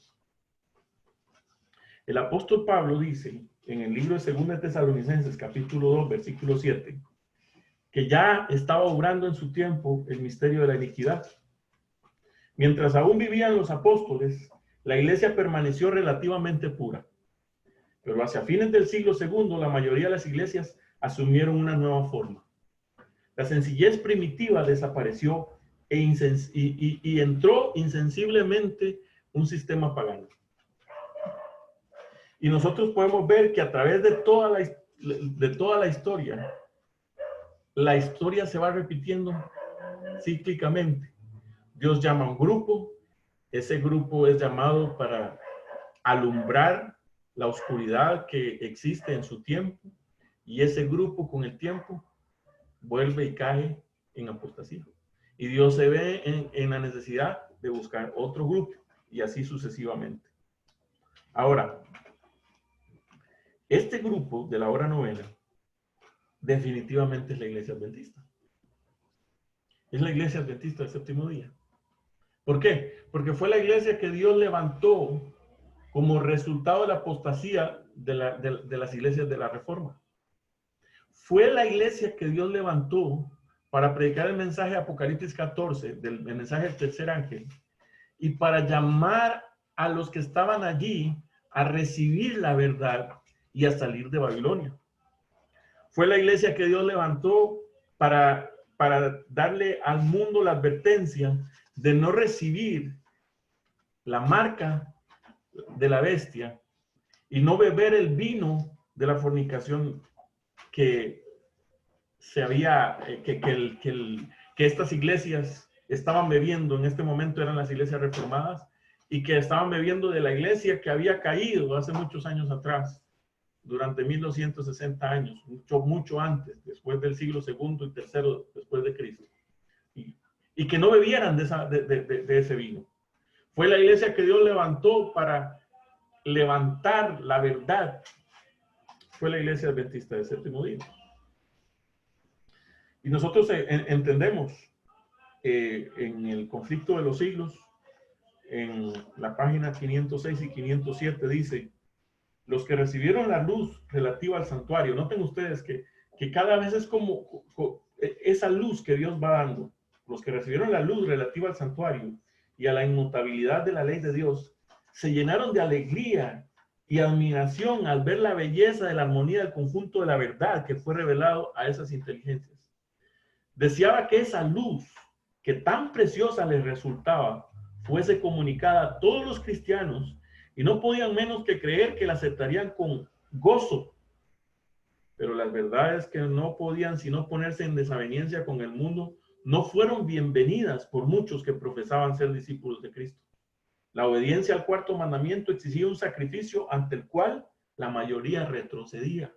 El apóstol Pablo dice en el libro de 2 Tesalonicenses, capítulo 2, versículo 7, que ya estaba obrando en su tiempo el misterio de la iniquidad. Mientras aún vivían los apóstoles, la iglesia permaneció relativamente pura. Pero hacia fines del siglo II, la mayoría de las iglesias asumieron una nueva forma. La sencillez primitiva desapareció y entró insensiblemente un sistema pagano. Y nosotros podemos ver que a través de toda la historia, la historia se va repitiendo cíclicamente. Dios llama a un grupo, ese grupo es llamado para alumbrar la oscuridad que existe en su tiempo, y ese grupo con el tiempo vuelve y cae en apostasía. Y Dios se ve en la necesidad de buscar otro grupo, y así sucesivamente. Ahora, este grupo de la hora novena definitivamente es la iglesia adventista. Es la iglesia adventista del séptimo día. ¿Por qué? Porque fue la iglesia que Dios levantó como resultado de la apostasía de las iglesias de la Reforma. Fue la iglesia que Dios levantó para predicar el mensaje de Apocalipsis 14, el mensaje del tercer ángel, y para llamar a los que estaban allí a recibir la verdad y a salir de Babilonia. Fue la iglesia que Dios levantó para darle al mundo la advertencia de no recibir la marca de la bestia y no beber el vino de la fornicación que se había, que estas iglesias estaban bebiendo en este momento. Eran las iglesias reformadas, y que estaban bebiendo de la iglesia que había caído hace muchos años atrás, durante 1260 años, mucho antes, después del siglo segundo y tercero después de Cristo, y que no bebieran de ese vino. Fue la iglesia que Dios levantó para levantar la verdad. Fue la iglesia adventista del séptimo día. Y nosotros entendemos en el conflicto de los siglos, en la página 506 y 507 dice: los que recibieron la luz relativa al santuario. Noten ustedes que cada vez es como esa luz que Dios va dando. Los que recibieron la luz relativa al santuario y a la inmutabilidad de la ley de Dios se llenaron de alegría y admiración al ver la belleza de la armonía del conjunto de la verdad que fue revelado a esas inteligencias. Deseaba que esa luz, que tan preciosa les resultaba, fuese comunicada a todos los cristianos, y no podían menos que creer que la aceptarían con gozo. Pero las verdades que no podían sino ponerse en desaveniencia con el mundo no fueron bienvenidas por muchos que profesaban ser discípulos de Cristo. La obediencia al cuarto mandamiento exigía un sacrificio ante el cual la mayoría retrocedía.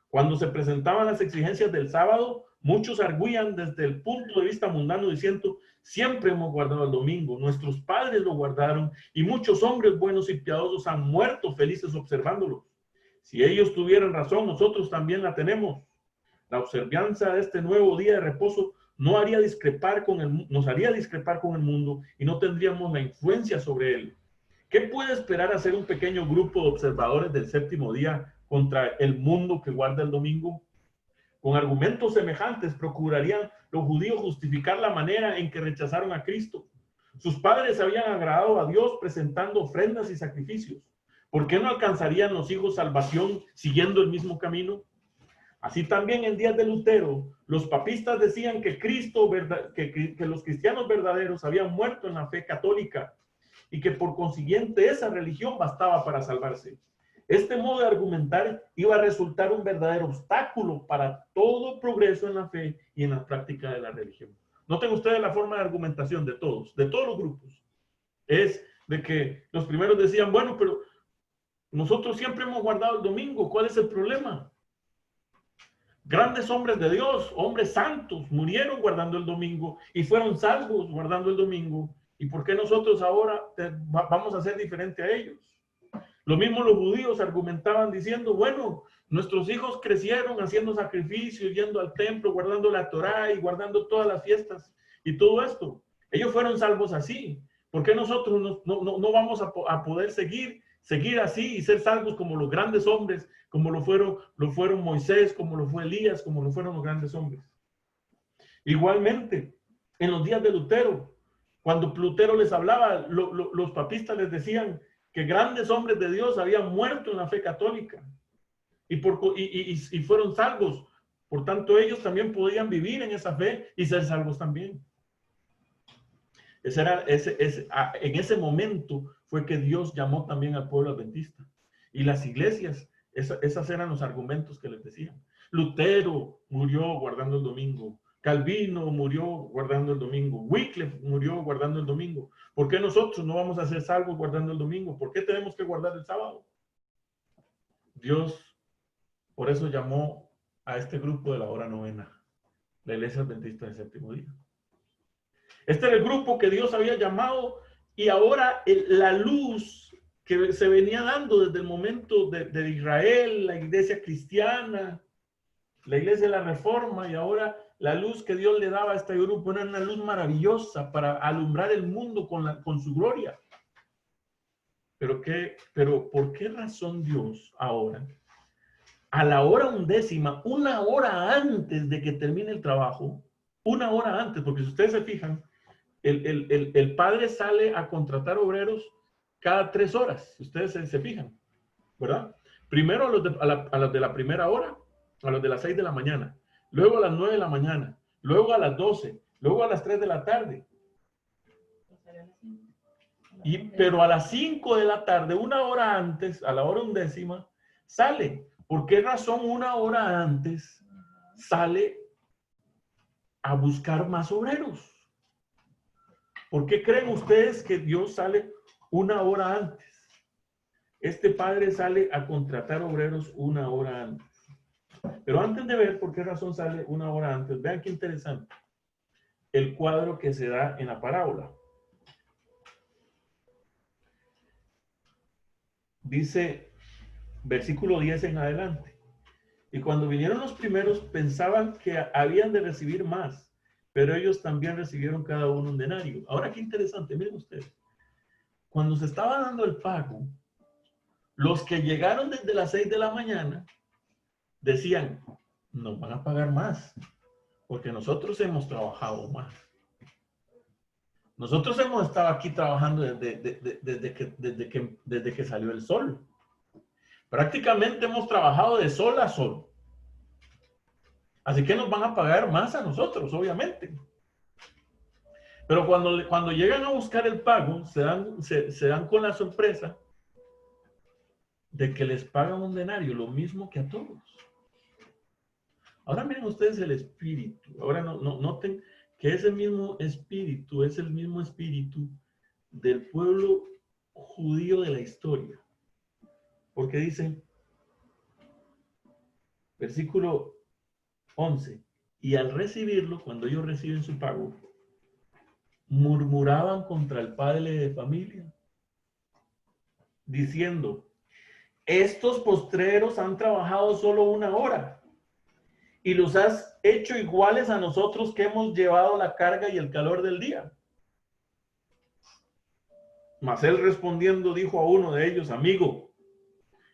Cuando se presentaban las exigencias del sábado, muchos arguían desde el punto de vista mundano diciendo: siempre hemos guardado el domingo, nuestros padres lo guardaron y muchos hombres buenos y piadosos han muerto felices observándolo. Si ellos tuvieran razón, nosotros también la tenemos. La observancia de este nuevo día de reposo nos haría discrepar con el mundo y no tendríamos la influencia sobre él. ¿Qué puede esperar hacer un pequeño grupo de observadores del séptimo día contra el mundo que guarda el domingo? Con argumentos semejantes procurarían los judíos justificar la manera en que rechazaron a Cristo. Sus padres habían agradado a Dios presentando ofrendas y sacrificios. ¿Por qué no alcanzarían los hijos salvación siguiendo el mismo camino? Así también en días de Lutero, los papistas decían que los cristianos verdaderos habían muerto en la fe católica y que por consiguiente esa religión bastaba para salvarse. Este modo de argumentar iba a resultar un verdadero obstáculo para todo progreso en la fe y en la práctica de la religión. Noten ustedes la forma de argumentación de todos los grupos. Es de que los primeros decían: bueno, pero nosotros siempre hemos guardado el domingo, ¿cuál es el problema? Grandes hombres de Dios, hombres santos, murieron guardando el domingo y fueron salvos guardando el domingo. ¿Y por qué nosotros ahora vamos a ser diferente a ellos? Lo mismo los judíos argumentaban diciendo: bueno, nuestros hijos crecieron haciendo sacrificios, yendo al templo, guardando la Torá y guardando todas las fiestas y todo esto. Ellos fueron salvos así. ¿Por qué nosotros no vamos a poder seguir así y ser salvos como los grandes hombres, como lo fueron Moisés, como lo fue Elías, como lo fueron los grandes hombres? Igualmente, en los días de Lutero, cuando Lutero les hablaba, los papistas les decían que grandes hombres de Dios habían muerto en la fe católica y fueron salvos. Por tanto, ellos también podían vivir en esa fe y ser salvos también. En ese momento fue que Dios llamó también al pueblo adventista. Y las iglesias, esos eran los argumentos que les decían. Lutero murió guardando el domingo. Calvino murió guardando el domingo. Wycliffe murió guardando el domingo. ¿Por qué nosotros no vamos a ser salvos guardando el domingo? ¿Por qué tenemos que guardar el sábado? Dios por eso llamó a este grupo de la hora novena, la iglesia adventista del séptimo día. Este era el grupo que Dios había llamado, y ahora la luz que se venía dando desde el momento de Israel, la iglesia cristiana, la iglesia de la Reforma, y ahora la luz que Dios le daba a este grupo era una luz maravillosa para alumbrar el mundo con su gloria. Pero ¿por qué razón Dios ahora, a la hora 11ª, una hora antes de que termine el trabajo, una hora antes, porque si ustedes se fijan, el padre sale a contratar obreros cada 3 horas, si ustedes se fijan, ¿verdad? Primero a los de la primera hora, a los de las 6 de la mañana, luego a las 9 de la mañana, luego a las 12, luego a las 3 de la tarde. Pero a las 5 de la tarde, una hora antes, a la hora 11, sale. ¿Por qué razón una hora antes sale a buscar más obreros? ¿Por qué creen ustedes que Dios sale una hora antes? Este padre sale a contratar obreros una hora antes. Pero antes de ver por qué razón sale una hora antes, vean qué interesante el cuadro que se da en la parábola. Dice, versículo 10 en adelante. Y cuando vinieron los primeros, pensaban que habían de recibir más, pero ellos también recibieron cada uno un denario. Ahora qué interesante, miren ustedes. Cuando se estaba dando el pago, los que llegaron desde las 6 de la mañana decían, nos van a pagar más, porque nosotros hemos trabajado más. Nosotros hemos estado aquí trabajando desde que salió el sol. Prácticamente hemos trabajado de sol a sol. Así que nos van a pagar más a nosotros, obviamente. Pero cuando llegan a buscar el pago, se dan con la sorpresa de que les pagan un denario, lo mismo que a todos. Ahora miren ustedes el espíritu. Ahora noten que ese mismo espíritu es el mismo espíritu del pueblo judío de la historia. Porque dice, versículo 11, y al recibirlo, cuando ellos reciben su pago, murmuraban contra el padre de familia, diciendo, estos postreros han trabajado solo una hora y los has hecho iguales a nosotros que hemos llevado la carga y el calor del día. Mas él respondiendo dijo a uno de ellos, amigo,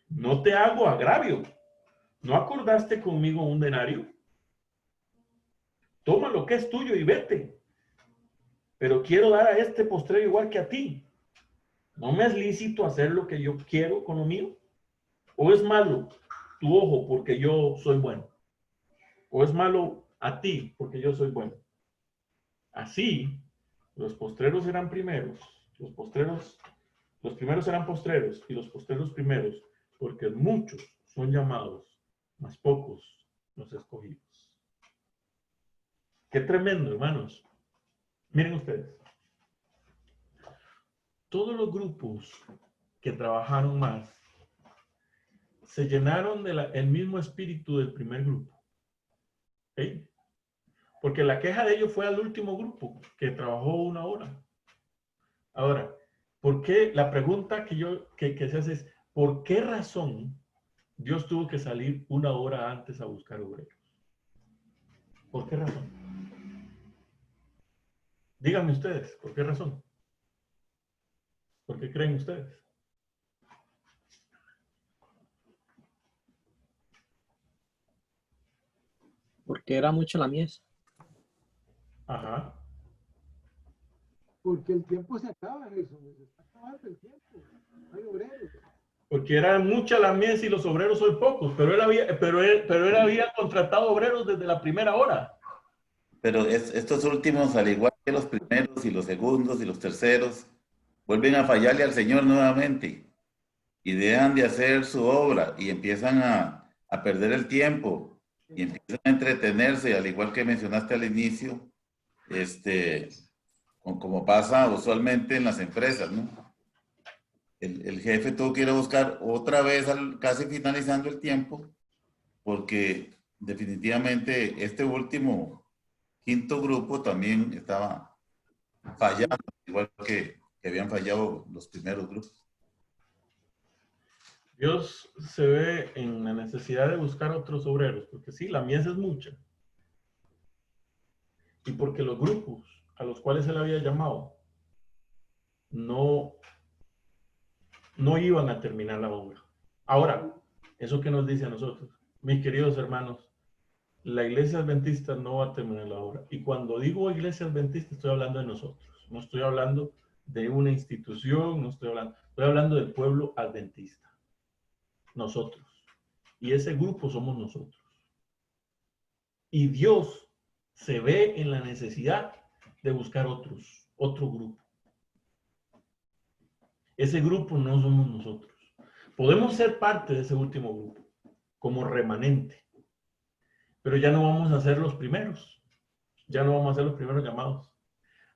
no te hago agravio. ¿No acordaste conmigo un denario? Toma lo que es tuyo y vete. Pero quiero dar a este postrero igual que a ti. ¿No me es lícito hacer lo que yo quiero con lo mío? ¿O es malo tu ojo porque yo soy bueno? ¿O es malo a ti porque yo soy bueno? Así, los postreros serán primeros, los primeros serán postreros y los postreros primeros, porque muchos son llamados, mas pocos los escogidos. Qué tremendo, hermanos. Miren ustedes. Todos los grupos que trabajaron más se llenaron del mismo espíritu del primer grupo. ¿Okay? Porque la queja de ellos fue al último grupo que trabajó una hora. Ahora, ¿por qué? La pregunta que se hace es, ¿por qué razón Dios tuvo que salir una hora antes a buscar obreros? ¿Por qué razón? Díganme ustedes, ¿por qué razón? ¿Por qué creen ustedes? Porque era mucho la mies. Ajá. Porque el tiempo se acaba, eso. Se está acabando el tiempo. No hay obreros. Porque era mucha la mies y los obreros son pocos, pero él había contratado obreros desde la primera hora. Pero estos últimos, al igual que los primeros y los segundos y los terceros, vuelven a fallarle al Señor nuevamente y dejan de hacer su obra y empiezan a perder el tiempo y empiezan a entretenerse, al igual que mencionaste al inicio, como pasa usualmente en las empresas, ¿no? El jefe tuvo que ir a buscar otra vez, casi finalizando el tiempo, porque definitivamente este último quinto grupo también estaba fallando, igual que habían fallado los primeros grupos. Dios se ve en la necesidad de buscar otros obreros, porque sí, la mies es mucha. Y porque los grupos a los cuales él había llamado no iban a terminar la obra. Ahora, ¿eso qué nos dice a nosotros? Mis queridos hermanos, la iglesia adventista no va a terminar la obra. Y cuando digo iglesia adventista, estoy hablando de nosotros. No estoy hablando de una institución, estoy hablando del pueblo adventista. Nosotros. Y ese grupo somos nosotros. Y Dios se ve en la necesidad de buscar otro grupo. Ese grupo no somos nosotros. Podemos ser parte de ese último grupo, como remanente. Pero ya no vamos a ser los primeros. Ya no vamos a ser los primeros llamados.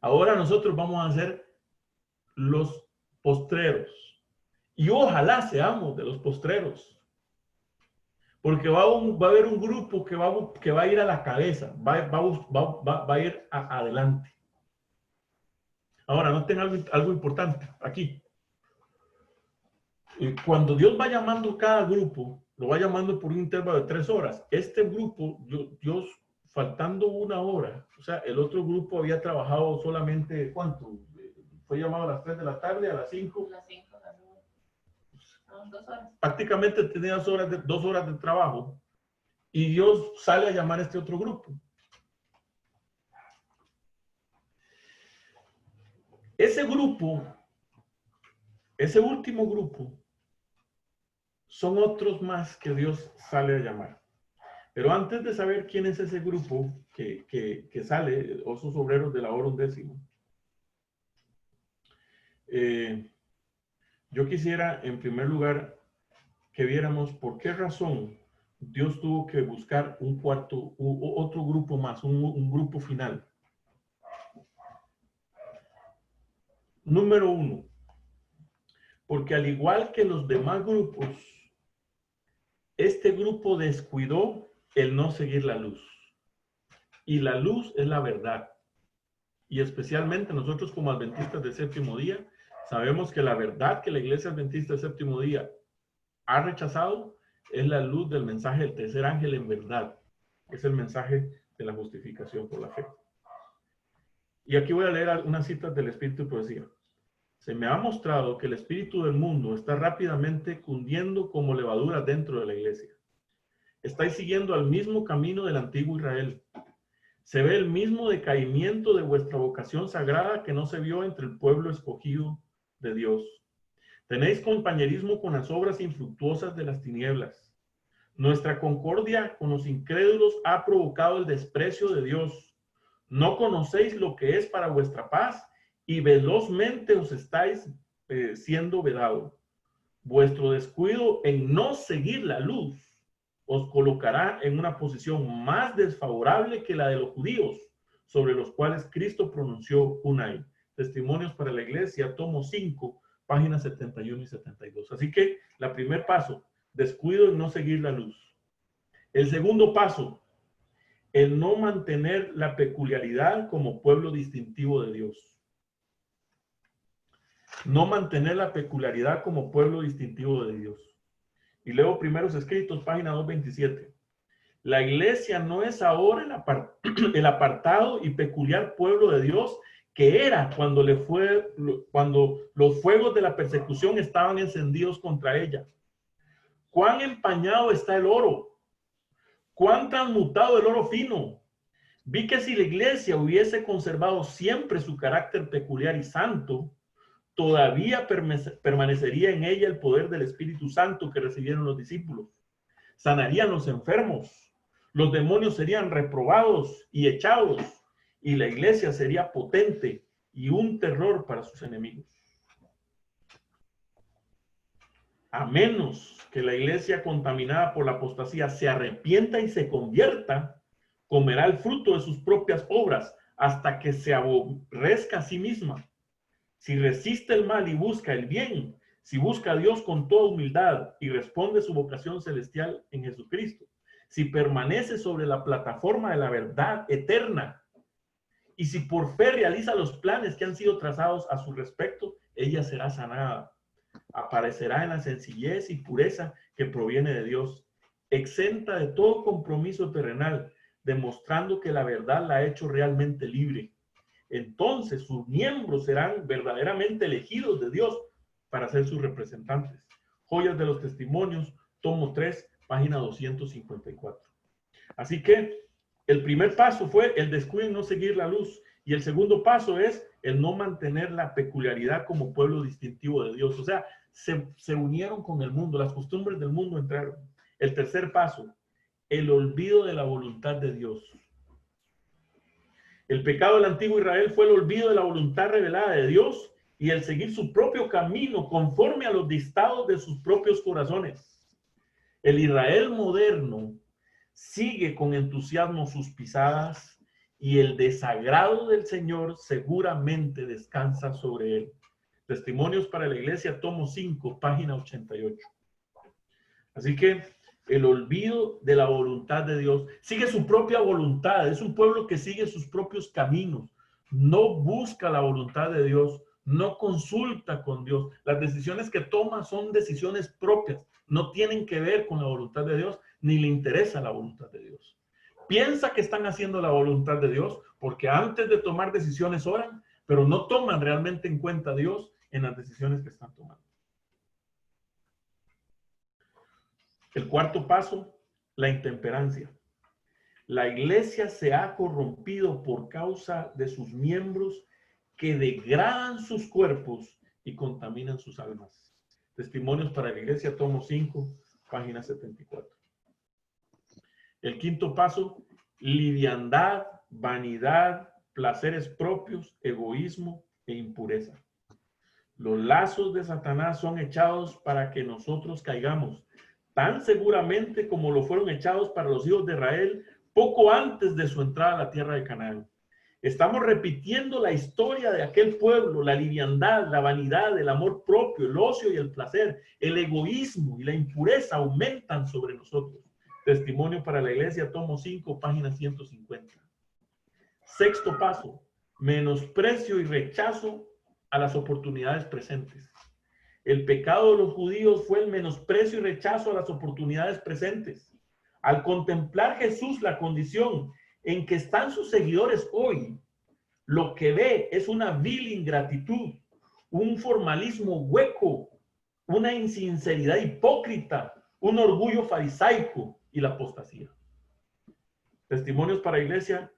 Ahora nosotros vamos a ser los postreros. Y ojalá seamos de los postreros. Porque va a haber un grupo que va a ir a la cabeza, va a ir adelante. Ahora, noten algo importante aquí. Cuando Dios va llamando cada grupo, lo va llamando por un intervalo de 3 horas. Este grupo, Dios, faltando 1 hora, o sea, el otro grupo había trabajado solamente, ¿cuánto? Fue llamado a las 3 de la tarde, a las 5. Las 5, las 9. 2 horas. Prácticamente tenía 2 horas de trabajo. Y Dios sale a llamar a este otro grupo. Ese grupo, ese último grupo, son otros más que Dios sale a llamar. Pero antes de saber quién es ese grupo que sale, esos obreros de la hora 11, yo quisiera en primer lugar que viéramos por qué razón Dios tuvo que buscar otro grupo más, un grupo final. Número 1, porque al igual que los demás grupos, este grupo descuidó el no seguir la luz. Y la luz es la verdad. Y especialmente nosotros como adventistas del séptimo día, sabemos que la verdad que la iglesia adventista del séptimo día ha rechazado es la luz del mensaje del tercer ángel en verdad. Es el mensaje de la justificación por la fe. Y aquí voy a leer unas citas del Espíritu de Poesía. Se me ha mostrado que el espíritu del mundo está rápidamente cundiendo como levadura dentro de la iglesia. Estáis siguiendo al mismo camino del antiguo Israel. Se ve el mismo decaimiento de vuestra vocación sagrada que no se vio entre el pueblo escogido de Dios. Tenéis compañerismo con las obras infructuosas de las tinieblas. Nuestra concordia con los incrédulos ha provocado el desprecio de Dios. No conocéis lo que es para vuestra paz y velozmente os estáis siendo vedado. Vuestro descuido en no seguir la luz os colocará en una posición más desfavorable que la de los judíos, sobre los cuales Cristo pronunció unai. Testimonios para la Iglesia, tomo 5, páginas 71 y 72. Así que, el primer paso, descuido en no seguir la luz. El segundo paso, el no mantener la peculiaridad como pueblo distintivo de Dios. No mantener la peculiaridad como pueblo distintivo de Dios. Y leo Primeros Escritos, página 227. La iglesia no es ahora el apartado y peculiar pueblo de Dios que era cuando los fuegos de la persecución estaban encendidos contra ella. Cuán empañado está el oro, cuán transmutado el oro fino. Vi que si la iglesia hubiese conservado siempre su carácter peculiar y santo, todavía permanecería en ella el poder del Espíritu Santo que recibieron los discípulos. Sanarían los enfermos, los demonios serían reprobados y echados, y la iglesia sería potente y un terror para sus enemigos. A menos que la iglesia contaminada por la apostasía se arrepienta y se convierta, comerá el fruto de sus propias obras hasta que se aborrezca a sí misma. Si resiste el mal y busca el bien, si busca a Dios con toda humildad y responde su vocación celestial en Jesucristo, si permanece sobre la plataforma de la verdad eterna y si por fe realiza los planes que han sido trazados a su respecto, ella será sanada. Aparecerá en la sencillez y pureza que proviene de Dios, exenta de todo compromiso terrenal, demostrando que la verdad la ha hecho realmente libre. Entonces sus miembros serán verdaderamente elegidos de Dios para ser sus representantes. Joyas de los Testimonios, tomo 3, página 254. Así que El primer paso fue el descuido en no seguir la luz. Y el segundo paso es el no mantener la peculiaridad como pueblo distintivo de Dios. O sea, se unieron con el mundo, las costumbres del mundo entraron. El tercer paso, el olvido de la voluntad de Dios. El pecado del antiguo Israel fue el olvido de la voluntad revelada de Dios y el seguir su propio camino conforme a los dictados de sus propios corazones. El Israel moderno sigue con entusiasmo sus pisadas y el desagrado del Señor seguramente descansa sobre él. Testimonios para la Iglesia, tomo 5, página 88. Así que el olvido de la voluntad de Dios, sigue su propia voluntad, es un pueblo que sigue sus propios caminos, no busca la voluntad de Dios, no consulta con Dios. Las decisiones que toma son decisiones propias, no tienen que ver con la voluntad de Dios, ni le interesa la voluntad de Dios. Piensa que están haciendo la voluntad de Dios porque antes de tomar decisiones oran, pero no toman realmente en cuenta a Dios en las decisiones que están tomando. El cuarto paso, la intemperancia. La iglesia se ha corrompido por causa de sus miembros que degradan sus cuerpos y contaminan sus almas. Testimonios para la Iglesia, tomo 5, página 74. El quinto paso, liviandad, vanidad, placeres propios, egoísmo e impureza. Los lazos de Satanás son echados para que nosotros caigamos, tan seguramente como lo fueron echados para los hijos de Israel poco antes de su entrada a la tierra de Canaán. Estamos repitiendo la historia de aquel pueblo, la liviandad, la vanidad, el amor propio, el ocio y el placer, el egoísmo y la impureza aumentan sobre nosotros. Testimonio para la Iglesia, tomo 5, página 150. Sexto paso, menosprecio y rechazo a las oportunidades presentes. El pecado de los judíos fue el menosprecio y rechazo a las oportunidades presentes. Al contemplar Jesús la condición en que están sus seguidores hoy, lo que ve es una vil ingratitud, un formalismo hueco, una insinceridad hipócrita, un orgullo farisaico y la apostasía. Testimonios para la Iglesia,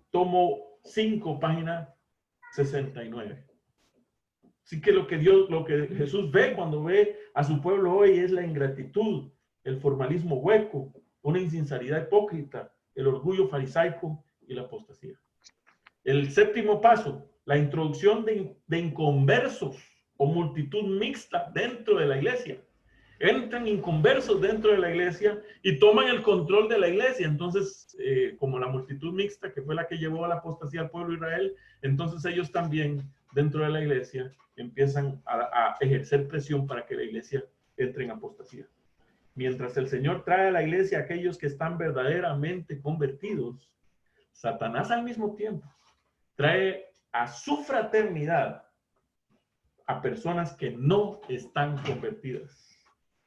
tomo 5, página 69. Así que lo que Jesús ve cuando ve a su pueblo hoy es la ingratitud, el formalismo hueco, una insinceridad hipócrita, el orgullo farisaico y la apostasía. El séptimo paso, la introducción de inconversos o multitud mixta dentro de la iglesia. Entran inconversos dentro de la iglesia y toman el control de la iglesia. Entonces, como la multitud mixta, que fue la que llevó a la apostasía al pueblo de Israel, entonces ellos también dentro de la iglesia empiezan a ejercer presión para que la iglesia entre en apostasía. Mientras el Señor trae a la iglesia a aquellos que están verdaderamente convertidos, Satanás al mismo tiempo trae a su fraternidad a personas que no están convertidas.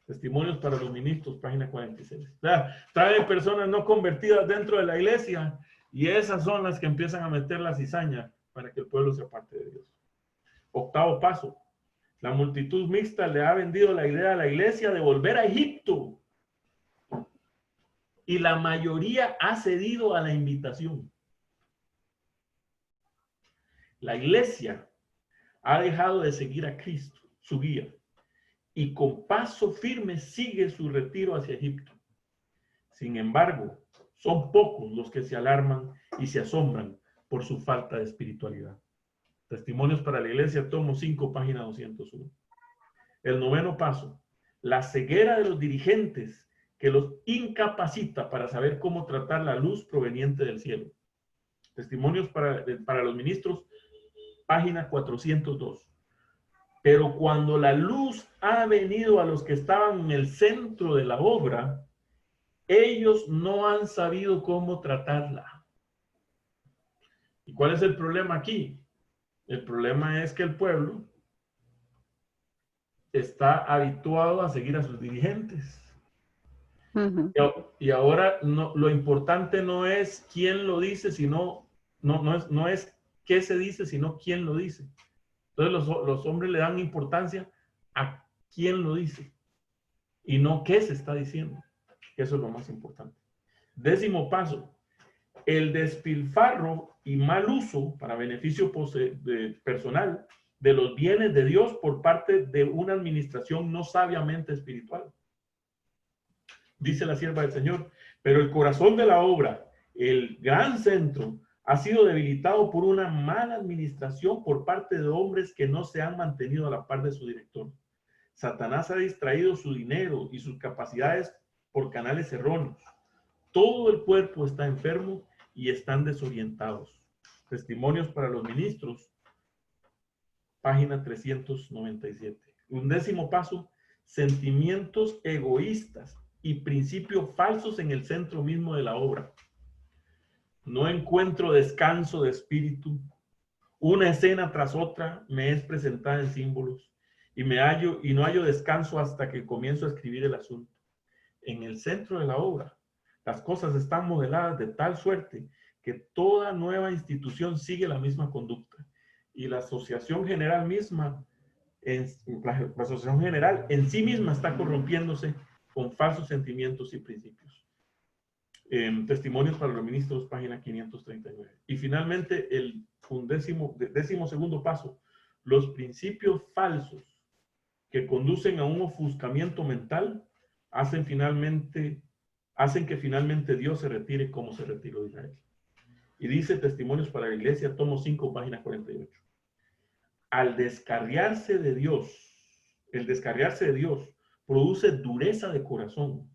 Testimonios para los ministros, página 46. O sea, trae personas no convertidas dentro de la iglesia y esas son las que empiezan a meter la cizaña para que el pueblo se aparte de Dios. Octavo paso. La multitud mixta le ha vendido la idea a la iglesia de volver a Egipto. Y la mayoría ha cedido a la invitación. La iglesia ha dejado de seguir a Cristo, su guía, y con paso firme sigue su retiro hacia Egipto. Sin embargo, son pocos los que se alarman y se asombran por su falta de espiritualidad. Testimonios para la Iglesia, tomo 5, página 201. El noveno paso, la ceguera de los dirigentes que los incapacita para saber cómo tratar la luz proveniente del cielo. Testimonios para los ministros, página 402. Pero cuando la luz ha venido a los que estaban en el centro de la obra, ellos no han sabido cómo tratarla. ¿Y cuál es el problema aquí? El problema es que el pueblo está habituado a seguir a sus dirigentes. Y ahora lo importante no es quién lo dice, sino no es qué se dice, sino quién lo dice. Entonces los hombres le dan importancia a quién lo dice y no qué se está diciendo. Eso es lo más importante. Décimo paso, el despilfarro y mal uso para beneficio personal de los bienes de Dios por parte de una administración no sabiamente espiritual. Dice la sierva del Señor, pero el corazón de la obra, el gran centro, ha sido debilitado por una mala administración por parte de hombres que no se han mantenido a la par de su director. Satanás ha distraído su dinero y sus capacidades por canales erróneos. Todo el cuerpo está enfermo y están desorientados. Testimonios para los ministros, página 397. 11º paso, sentimientos egoístas y principios falsos en el centro mismo de la obra. No encuentro descanso de espíritu. Una escena tras otra me es presentada en símbolos y no hallo descanso hasta que comienzo a escribir el asunto. En el centro de la obra, las cosas están modeladas de tal suerte que toda nueva institución sigue la misma conducta y la asociación general misma, la asociación general en sí misma está corrompiéndose con falsos sentimientos y principios. Testimonios para los ministros, página 539. Y finalmente, el 12º paso, los principios falsos que conducen a un ofuscamiento mental hacen que finalmente Dios se retire como se retiró de Israel. Y dice Testimonios para la Iglesia, tomo 5, página 48. Al descarriarse de Dios, el descarriarse de Dios produce dureza de corazón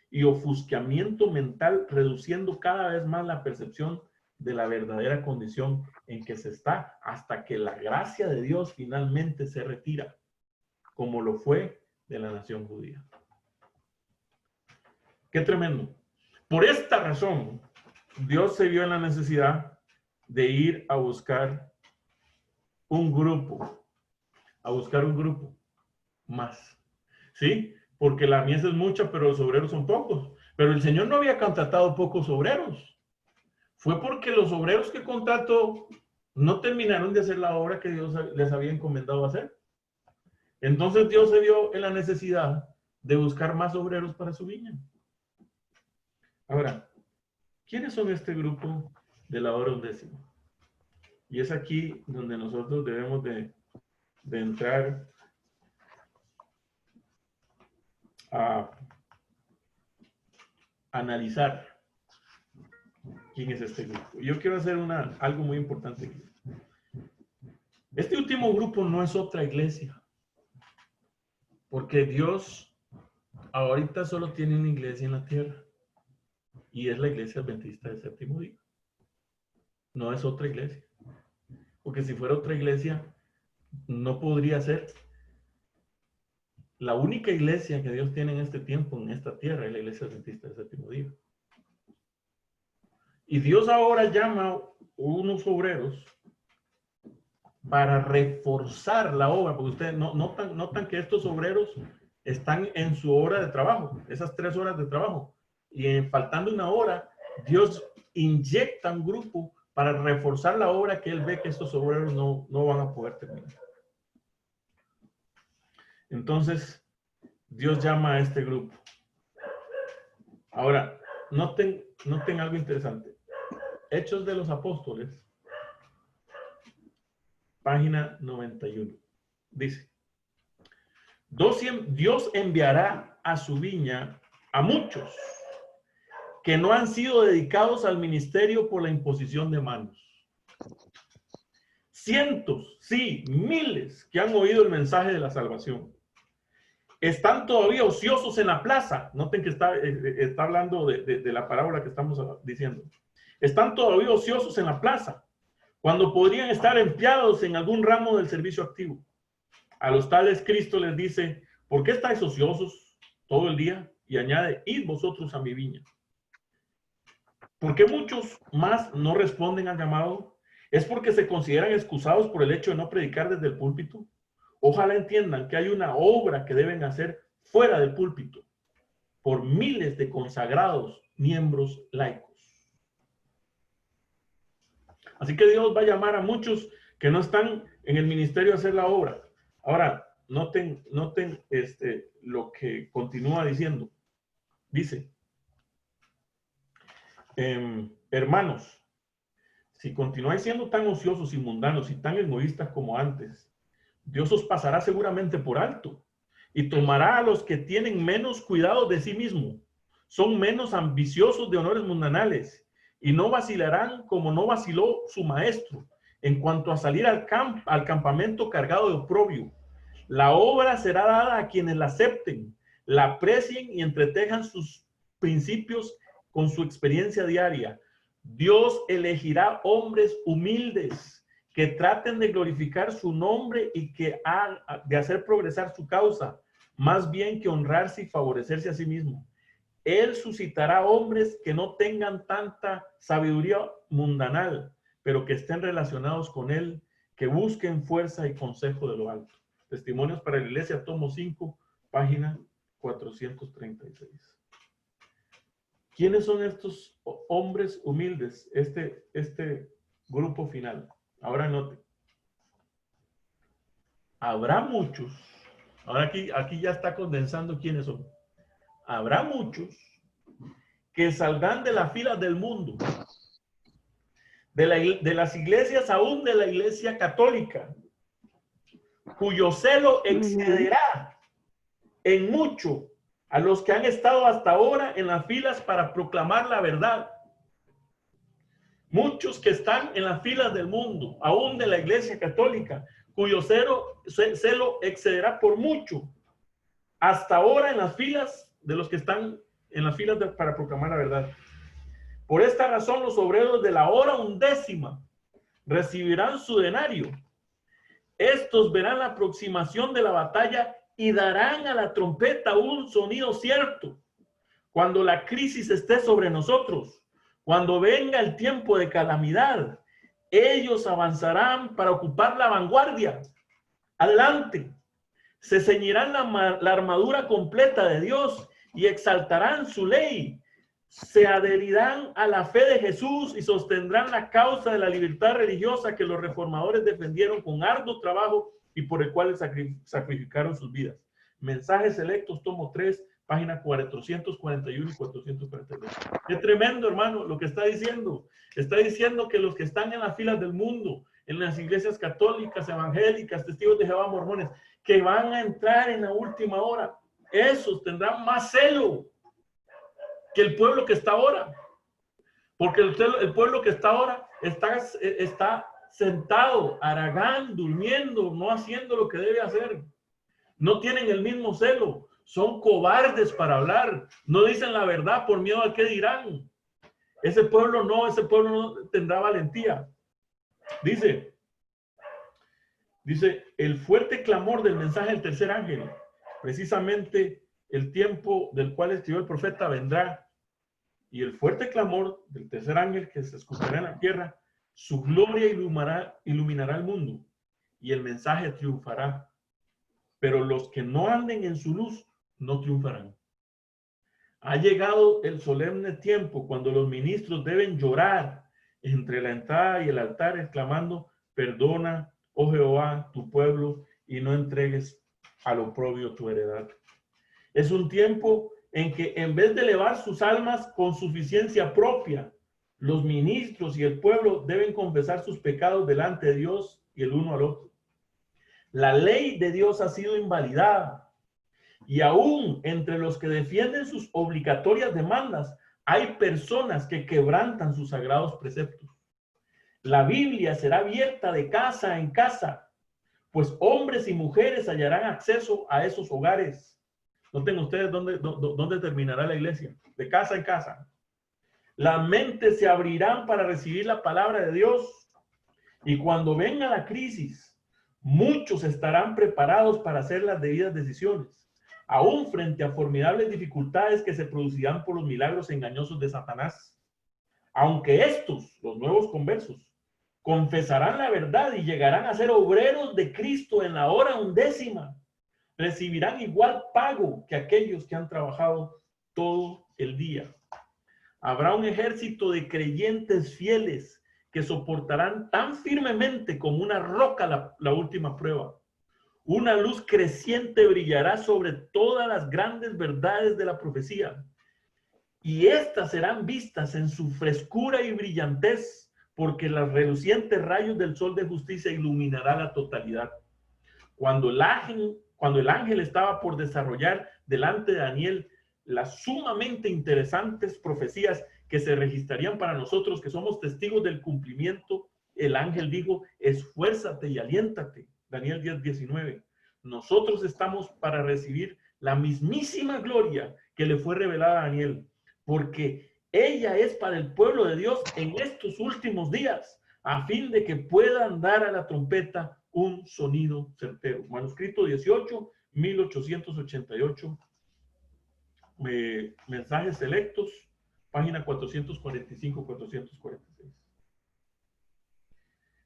y ofuscamiento mental, reduciendo cada vez más la percepción de la verdadera condición en que se está, hasta que la gracia de Dios finalmente se retira, como lo fue de la nación judía. Qué tremendo. Por esta razón, Dios se vio en la necesidad de ir a buscar un grupo más. ¿Sí? Porque la mies es mucha, pero los obreros son pocos. Pero el Señor no había contratado pocos obreros. Fue porque los obreros que contrató no terminaron de hacer la obra que Dios les había encomendado hacer. Entonces Dios se vio en la necesidad de buscar más obreros para su viña. Ahora, ¿quiénes son este grupo de la hora 11ª? Y es aquí donde nosotros debemos de entrar a analizar quién es este grupo. Yo quiero hacer algo muy importante aquí. Este último grupo no es otra iglesia, porque Dios ahorita solo tiene una iglesia en la tierra, y es la iglesia adventista del séptimo día. No es otra iglesia, porque si fuera otra iglesia, no podría ser. La única iglesia que Dios tiene en este tiempo, en esta tierra, es la iglesia adventista del séptimo día. Y Dios ahora llama a unos obreros para reforzar la obra, porque ustedes notan que estos obreros están en su hora de trabajo, esas 3 horas de trabajo, y faltando una hora, Dios inyecta un grupo para reforzar la obra que Él ve que estos obreros no van a poder terminar. Entonces, Dios llama a este grupo. Ahora, noten algo interesante. Hechos de los Apóstoles, página 91. Dice, Dios enviará a su viña a muchos que no han sido dedicados al ministerio por la imposición de manos. Cientos, sí, miles que han oído el mensaje de la salvación. Están todavía ociosos en la plaza. Noten que está hablando de la parábola que estamos diciendo. Están todavía ociosos en la plaza, cuando podrían estar empleados en algún ramo del servicio activo. A los tales Cristo les dice, ¿por qué estáis ociosos todo el día? Y añade, id vosotros a mi viña. ¿Por qué muchos más no responden al llamado? ¿Es porque se consideran excusados por el hecho de no predicar desde el púlpito? Ojalá entiendan que hay una obra que deben hacer fuera del púlpito por miles de consagrados miembros laicos. Así que Dios va a llamar a muchos que no están en el ministerio a hacer la obra. Ahora, noten lo que continúa diciendo. Dice, en Hermanos, si continuáis siendo tan ociosos y mundanos y tan egoístas como antes, Dios os pasará seguramente por alto y tomará a los que tienen menos cuidado de sí mismos, son menos ambiciosos de honores mundanales y no vacilarán como no vaciló su maestro en cuanto a salir al campamento cargado de oprobio. La obra será dada a quienes la acepten, la aprecien y entretejan sus principios con su experiencia diaria. Dios elegirá hombres humildes que traten de glorificar su nombre y de hacer progresar su causa, más bien que honrarse y favorecerse a sí mismo. Él suscitará hombres que no tengan tanta sabiduría mundanal, pero que estén relacionados con él, que busquen fuerza y consejo de lo alto. Testimonios para la Iglesia, tomo 5, página 436. ¿Quiénes son estos hombres humildes? Este grupo final. Ahora note. Habrá muchos. Ahora aquí ya está condensando quiénes son. Habrá muchos que saldrán de las filas del mundo, de las iglesias, aún de la Iglesia Católica, cuyo celo excederá en mucho a los que han estado hasta ahora en las filas para proclamar la verdad. Muchos que están en las filas del mundo, aún de la Iglesia Católica, cuyo celo excederá por mucho hasta ahora en las filas de los que están en las filas para proclamar la verdad. Por esta razón, los obreros de la hora 11 recibirán su denario. Estos verán la aproximación de la batalla y darán a la trompeta un sonido cierto. Cuando la crisis esté sobre nosotros, cuando venga el tiempo de calamidad, ellos avanzarán para ocupar la vanguardia. Adelante. Se ceñirán la armadura completa de Dios y exaltarán su ley. Se adherirán a la fe de Jesús y sostendrán la causa de la libertad religiosa que los reformadores defendieron con arduo trabajo y por el cual sacrificaron sus vidas. Mensajes selectos, tomo 3, página 441 y 442. Qué tremendo, hermano, lo que está diciendo. Está diciendo que los que están en las filas del mundo, en las iglesias católicas, evangélicas, testigos de Jehová, mormones, que van a entrar en la última hora, esos tendrán más celo que el pueblo que está ahora. Porque el pueblo que está ahora está sentado, haragán, durmiendo, no haciendo lo que debe hacer. No tienen el mismo celo. Son cobardes para hablar. No dicen la verdad por miedo a qué dirán. Ese pueblo no tendrá valentía. Dice, el fuerte clamor del mensaje del tercer ángel, precisamente el tiempo del cual escribió el profeta vendrá, y el fuerte clamor del tercer ángel que se escuchará en la tierra, su gloria iluminará el mundo, y el mensaje triunfará. Pero los que no anden en su luz no triunfarán. Ha llegado el solemne tiempo cuando los ministros deben llorar entre la entrada y el altar, exclamando: perdona, oh Jehová, tu pueblo, y no entregues al oprobio tu heredad. Es un tiempo en que, en vez de elevar sus almas con suficiencia propia, los ministros y el pueblo deben confesar sus pecados delante de Dios y el uno al otro. La ley de Dios ha sido invalidada, y aún entre los que defienden sus obligatorias demandas hay personas que quebrantan sus sagrados preceptos. La Biblia será abierta de casa en casa, pues hombres y mujeres hallarán acceso a esos hogares. Noten ustedes dónde terminará la iglesia, de casa en casa. Las mentes se abrirán para recibir la palabra de Dios, y cuando venga la crisis, muchos estarán preparados para hacer las debidas decisiones, aún frente a formidables dificultades que se producirán por los milagros engañosos de Satanás. Aunque estos, los nuevos conversos, confesarán la verdad y llegarán a ser obreros de Cristo en la hora 11, recibirán igual pago que aquellos que han trabajado todo el día. Habrá un ejército de creyentes fieles que soportarán tan firmemente como una roca la última prueba. Una luz creciente brillará sobre todas las grandes verdades de la profecía. y éstas serán vistas en su frescura y brillantez, porque los relucientes rayos del sol de justicia iluminará la totalidad. Cuando el ángel estaba por desarrollar delante de Daniel las sumamente interesantes profecías que se registrarían para nosotros, que somos testigos del cumplimiento, el ángel dijo: esfuérzate y aliéntate. Daniel 10:19. Nosotros estamos para recibir la mismísima gloria que le fue revelada a Daniel, porque ella es para el pueblo de Dios en estos últimos días, a fin de que puedan dar a la trompeta un sonido certero. Manuscrito 18, 1888. Mensajes selectos, página 445-446.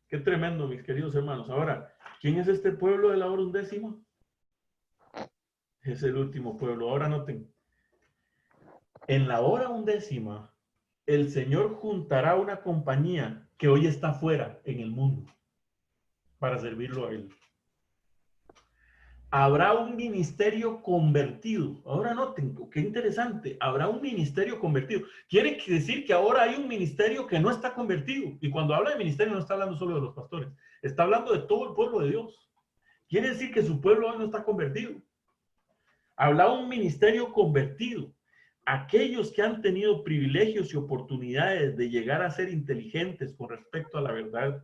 Qué tremendo, mis queridos hermanos. Ahora, ¿quién es este pueblo de la hora undécima? Es el último pueblo. Ahora noten. En la hora undécima, el Señor juntará una compañía que hoy está fuera en el mundo para servirlo a Él. Habrá un ministerio convertido. Ahora noten, qué interesante. Habrá un ministerio convertido. Quiere decir que ahora hay un ministerio que no está convertido. Y cuando habla de ministerio no está hablando solo de los pastores. Está hablando de todo el pueblo de Dios. Quiere decir que su pueblo hoy no está convertido. Habrá un ministerio convertido. Aquellos que han tenido privilegios y oportunidades de llegar a ser inteligentes con respecto a la verdad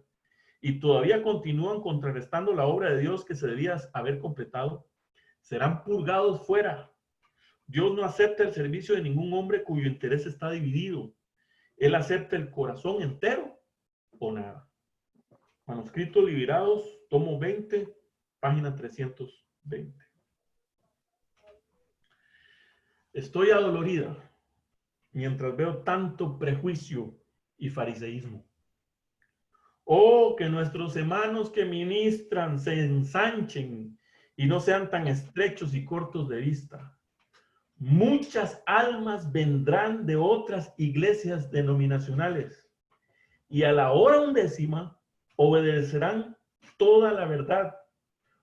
y todavía continúan contrarrestando la obra de Dios que se debía haber completado, serán purgados fuera. Dios no acepta el servicio de ningún hombre cuyo interés está dividido. Él acepta el corazón entero o nada. Manuscritos Liberados, tomo 20, página 320. Estoy adolorida mientras veo tanto prejuicio y fariseísmo. Oh, que nuestros hermanos que ministran se ensanchen y no sean tan estrechos y cortos de vista. Muchas almas vendrán de otras iglesias denominacionales y a la hora undécima obedecerán toda la verdad,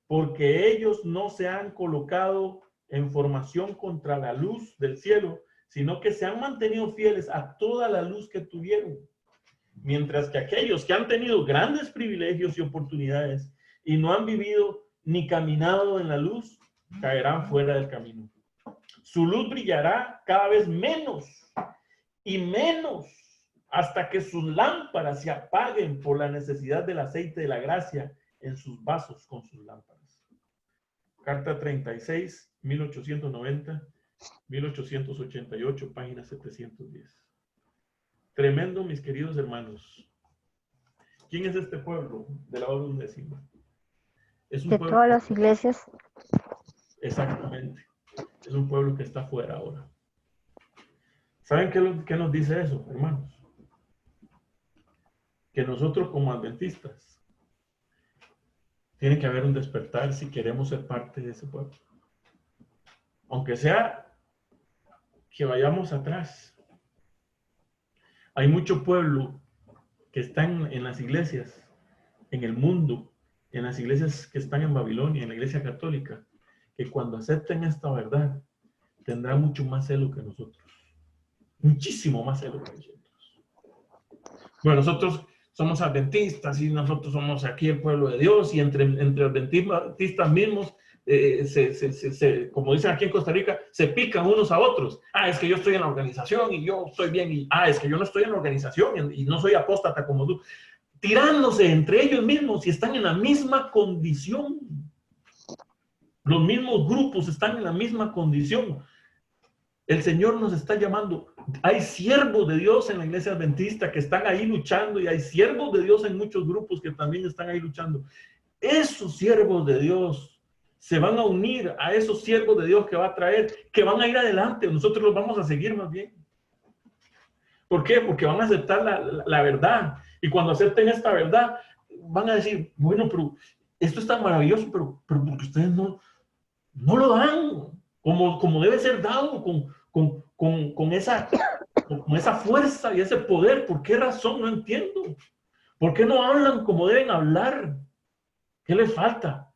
porque ellos no se han colocado en formación contra la luz del cielo, sino que se han mantenido fieles a toda la luz que tuvieron. Mientras que aquellos que han tenido grandes privilegios y oportunidades y no han vivido ni caminado en la luz, caerán fuera del camino. Su luz brillará cada vez menos y menos hasta que sus lámparas se apaguen por la necesidad del aceite de la gracia en sus vasos con sus lámparas. Carta 36, 1890, 1888, página 710. Tremendo, mis queridos hermanos. ¿Quién es este pueblo de la hora undécima? Es un De pueblo, todas las iglesias. exactamente. Es un pueblo que está fuera ahora. ¿Saben qué nos dice eso, hermanos? Que nosotros como adventistas tiene que haber un despertar si queremos ser parte de ese pueblo. Aunque sea que vayamos atrás. Hay mucho pueblo que está en las iglesias, en el mundo, en las iglesias que están en Babilonia, en la iglesia católica, que cuando acepten esta verdad, tendrá mucho más celo que nosotros. Muchísimo más celo que nosotros. Bueno, nosotros somos adventistas y nosotros somos aquí el pueblo de Dios y entre adventistas mismos, como dicen aquí en Costa Rica, se pican unos a otros. Ah, es que yo estoy en la organización y yo estoy bien. Y, es que yo no estoy en la organización y no soy apóstata como tú. Tirándose entre ellos mismos y están en la misma condición. Los mismos grupos están en la misma condición. El Señor nos está llamando. Hay siervos de Dios en la iglesia adventista que están ahí luchando y hay siervos de Dios en muchos grupos que también están ahí luchando. Esos siervos de Dios se van a unir a esos siervos de Dios que va a traer, que van a ir adelante. Nosotros los vamos a seguir más bien. ¿Por qué? Porque van a aceptar la verdad. Y cuando acepten esta verdad, van a decir, bueno, pero esto es tan maravilloso, pero porque ustedes no lo dan como debe ser dado, con esa fuerza y ese poder. ¿Por qué razón? No entiendo. ¿Por qué no hablan como deben hablar? ¿Qué les falta?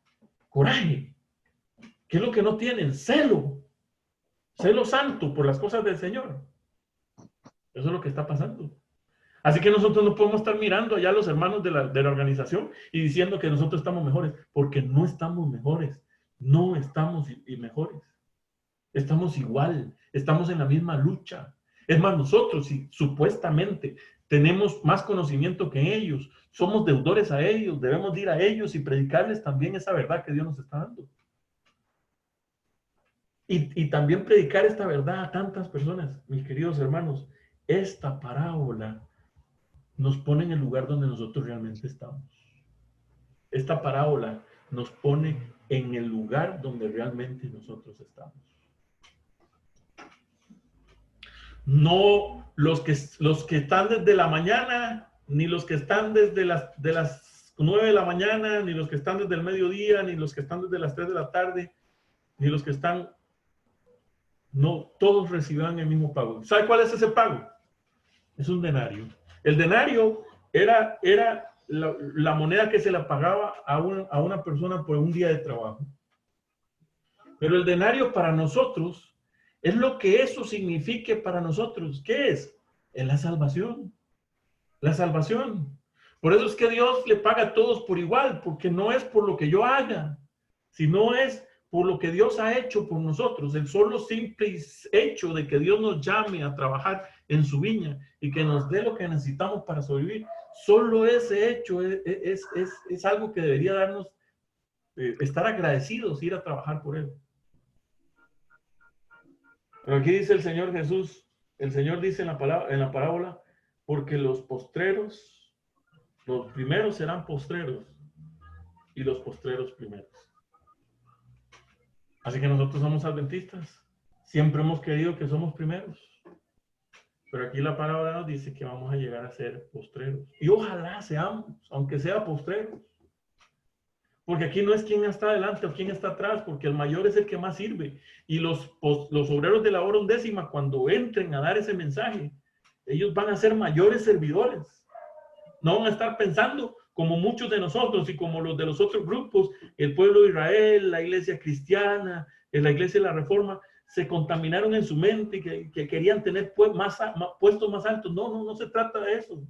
Coraje. ¿Qué es lo que no tienen? Celo. Celo santo por las cosas del Señor. Eso es lo que está pasando. Así que nosotros no podemos estar mirando allá a los hermanos de la organización y diciendo que nosotros estamos mejores, porque no estamos mejores. No estamos mejores. Estamos igual, estamos en la misma lucha. Es más, nosotros, si supuestamente tenemos más conocimiento que ellos, somos deudores a ellos, debemos ir a ellos y predicarles también esa verdad que Dios nos está dando. Y también predicar esta verdad a tantas personas, mis queridos hermanos. Esta parábola nos pone en el lugar donde nosotros realmente estamos. Esta parábola nos pone en el lugar donde realmente nosotros estamos. No los que están desde la mañana, ni los que están desde las 9 de la mañana, ni los que están desde el mediodía, ni los que están desde las 3 de la tarde, ni los que están... No, todos recibían el mismo pago. ¿Sabe cuál es ese pago? Es un denario. El denario era la moneda que se le pagaba a una persona por un día de trabajo. Pero el denario para nosotros es lo que eso signifique para nosotros. ¿Qué es? Es la salvación. La salvación. Por eso es que Dios le paga a todos por igual, porque no es por lo que yo haga, sino es por lo que Dios ha hecho por nosotros. El solo simple hecho de que Dios nos llame a trabajar en su viña y que nos dé lo que necesitamos para sobrevivir, solo ese hecho es algo que debería darnos, estar agradecidos, ir a trabajar por él. Pero aquí dice el Señor Jesús, el Señor dice en la parábola, porque los postreros, los primeros serán postreros y los postreros primeros. Así que nosotros somos adventistas. Siempre hemos creído que somos primeros. Pero aquí la parábola nos dice que vamos a llegar a ser postreros. Y ojalá seamos, aunque sea postreros. Porque aquí no es quién está adelante o quién está atrás, porque el mayor es el que más sirve. Y los obreros de la hora undécima, cuando entren a dar ese mensaje, ellos van a ser mayores servidores. No van a estar pensando como muchos de nosotros y como los de los otros grupos, el pueblo de Israel, la iglesia cristiana, la iglesia de la Reforma, se contaminaron en su mente que querían tener puestos más altos. No se trata de eso.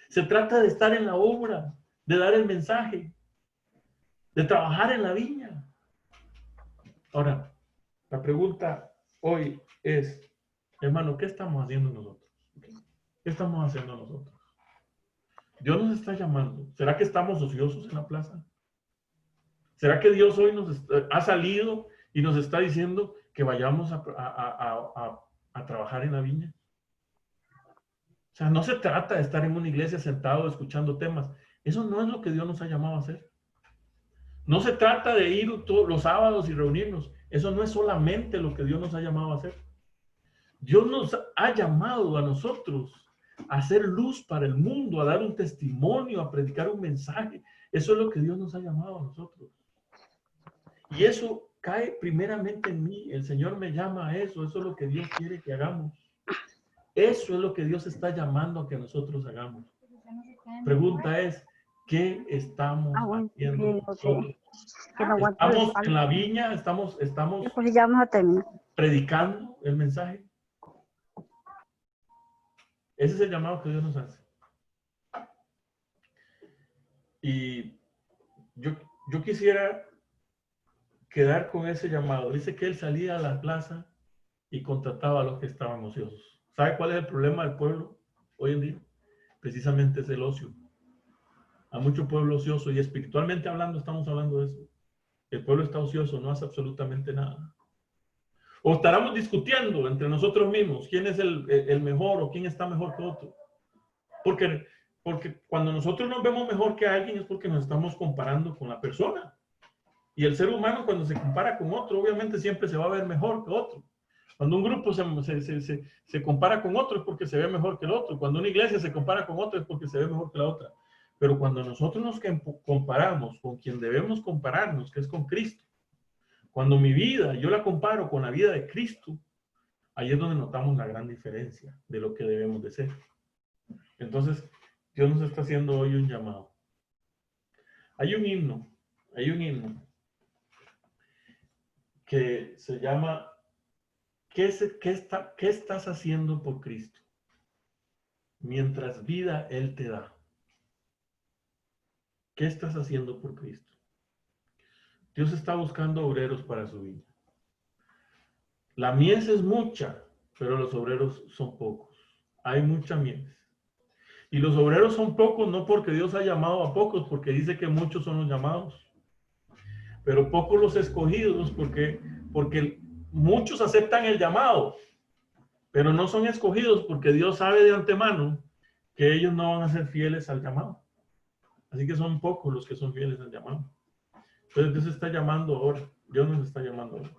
Se trata de estar en la obra, de dar el mensaje, de trabajar en la viña. Ahora, la pregunta hoy es, hermano, ¿qué estamos haciendo nosotros? ¿Qué estamos haciendo nosotros? Dios nos está llamando. ¿Será que estamos ociosos en la plaza? ¿Será que Dios hoy nos ha salido y nos está diciendo que vayamos a trabajar en la viña? O sea, no se trata de estar en una iglesia sentado escuchando temas. Eso no es lo que Dios nos ha llamado a hacer. No se trata de ir todos los sábados y reunirnos. Eso no es solamente lo que Dios nos ha llamado a hacer. Dios nos ha llamado a nosotros a hacer luz para el mundo, a dar un testimonio, a predicar un mensaje. Eso es lo que Dios nos ha llamado a nosotros. Y eso cae primeramente en mí. El Señor me llama a eso. Eso es lo que Dios quiere que hagamos. Eso es lo que Dios está llamando a que nosotros hagamos. Pregunta es, ¿qué estamos haciendo nosotros? ¿Estamos en la viña? ¿Estamos Pues ya vamos a terminar. predicando el mensaje? Ese es el llamado que Dios nos hace. Y yo quisiera quedar con ese llamado. Dice que él salía a la plaza y contrataba a los que estaban ociosos. ¿Sabe cuál es el problema del pueblo hoy en día? Precisamente es el ocio. Hay mucho pueblo ocioso y espiritualmente hablando estamos hablando de eso. El pueblo está ocioso, no hace absolutamente nada. O estaremos discutiendo entre nosotros mismos quién es el mejor o quién está mejor que otro. Porque cuando nosotros nos vemos mejor que alguien es porque nos estamos comparando con la persona. Y el ser humano cuando se compara con otro, obviamente siempre se va a ver mejor que otro. Cuando un grupo se compara con otro es porque se ve mejor que el otro. Cuando una iglesia se compara con otro es porque se ve mejor que la otra. Pero cuando nosotros nos comparamos con quien debemos compararnos, que es con Cristo, cuando mi vida yo la comparo con la vida de Cristo, ahí es donde notamos la gran diferencia de lo que debemos de ser. Entonces, Dios nos está haciendo hoy un llamado. Hay un himno que se llama ¿Qué estás haciendo por Cristo? mientras vida Él te da. ¿Qué estás haciendo por Cristo? Dios está buscando obreros para su viña. La mies es mucha, pero los obreros son pocos. Hay mucha mies. Y los obreros son pocos no porque Dios ha llamado a pocos, porque dice que muchos son los llamados. Pero pocos los escogidos porque muchos aceptan el llamado, pero no son escogidos porque Dios sabe de antemano que ellos no van a ser fieles al llamado. Así que son pocos los que son fieles al llamado. Entonces Dios está llamando ahora. Dios nos está llamando ahora.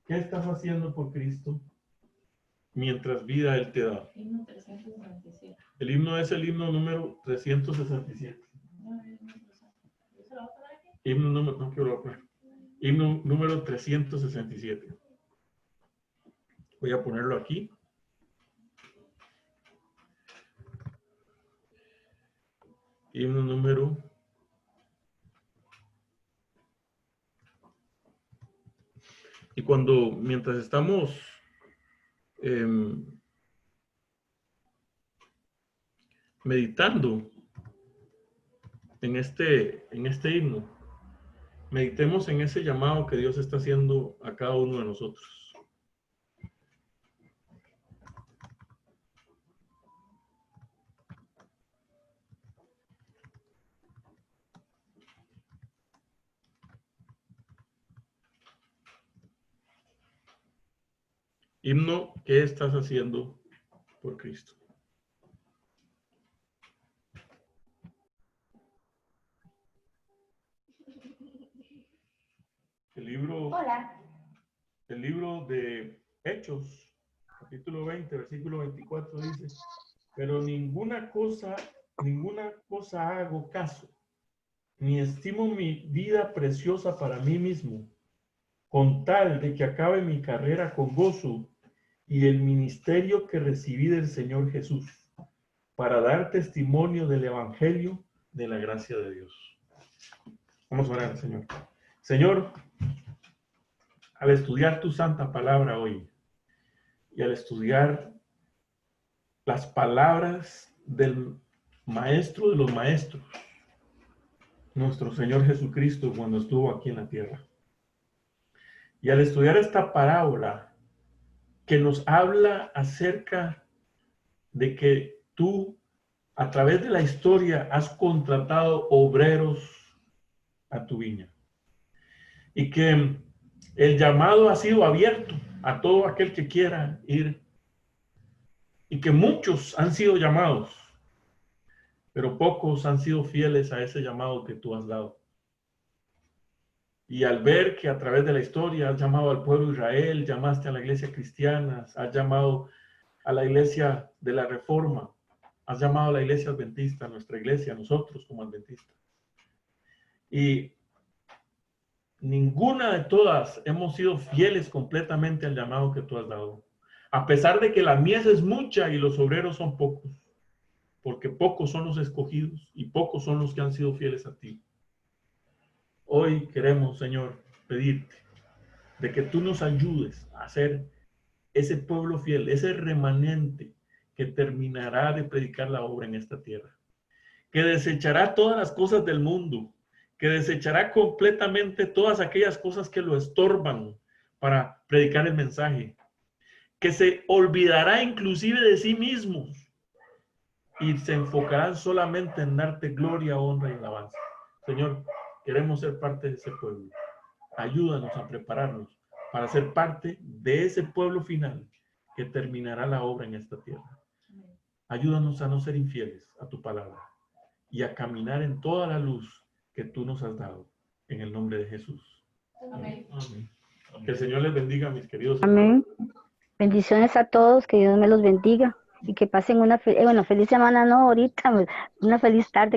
¿Qué estás haciendo por Cristo mientras vida Él te da? Himno 367. El himno es el himno número 367. Himno número, no quiero hablar. Himno número 367. Voy a ponerlo aquí. Himno número. Y mientras estamos meditando en este himno, meditemos en ese llamado que Dios está haciendo a cada uno de nosotros. Himno, ¿qué estás haciendo por Cristo? El libro de Hechos, capítulo 20, versículo 24 dice: pero ninguna cosa hago caso, ni estimo mi vida preciosa para mí mismo, con tal de que acabe mi carrera con gozo y el ministerio que recibí del Señor Jesús, para dar testimonio del Evangelio de la gracia de Dios. Vamos a orar al Señor. Señor, al estudiar tu santa palabra hoy y al estudiar las palabras del maestro de los maestros, nuestro Señor Jesucristo, cuando estuvo aquí en la tierra, y al estudiar esta parábola que nos habla acerca de que tú, a través de la historia, has contratado obreros a tu viña, y que el llamado ha sido abierto a todo aquel que quiera ir, y que muchos han sido llamados, pero pocos han sido fieles a ese llamado que tú has dado. Y al ver que a través de la historia has llamado al pueblo de Israel, llamaste a la iglesia cristiana, has llamado a la iglesia de la Reforma, has llamado a la iglesia adventista, nuestra iglesia, nosotros como adventistas. Y ninguna de todas hemos sido fieles completamente al llamado que tú has dado. A pesar de que la mies es mucha y los obreros son pocos, porque pocos son los escogidos y pocos son los que han sido fieles a ti. Hoy queremos, Señor, pedirte de que tú nos ayudes a ser ese pueblo fiel, ese remanente que terminará de predicar la obra en esta tierra, que desechará todas las cosas del mundo, que desechará completamente todas aquellas cosas que lo estorban para predicar el mensaje, que se olvidará inclusive de sí mismos y se enfocarán solamente en darte gloria, honra y alabanza. Señor, queremos ser parte de ese pueblo. Ayúdanos a prepararnos para ser parte de ese pueblo final que terminará la obra en esta tierra. Ayúdanos a no ser infieles a tu palabra y a caminar en toda la luz que tú nos has dado. En el nombre de Jesús. Amén. Amén. Que el Señor les bendiga, mis queridos Amén. Bendiciones a todos, que Dios me los bendiga y que pasen una feliz semana, no ahorita, una feliz tarde.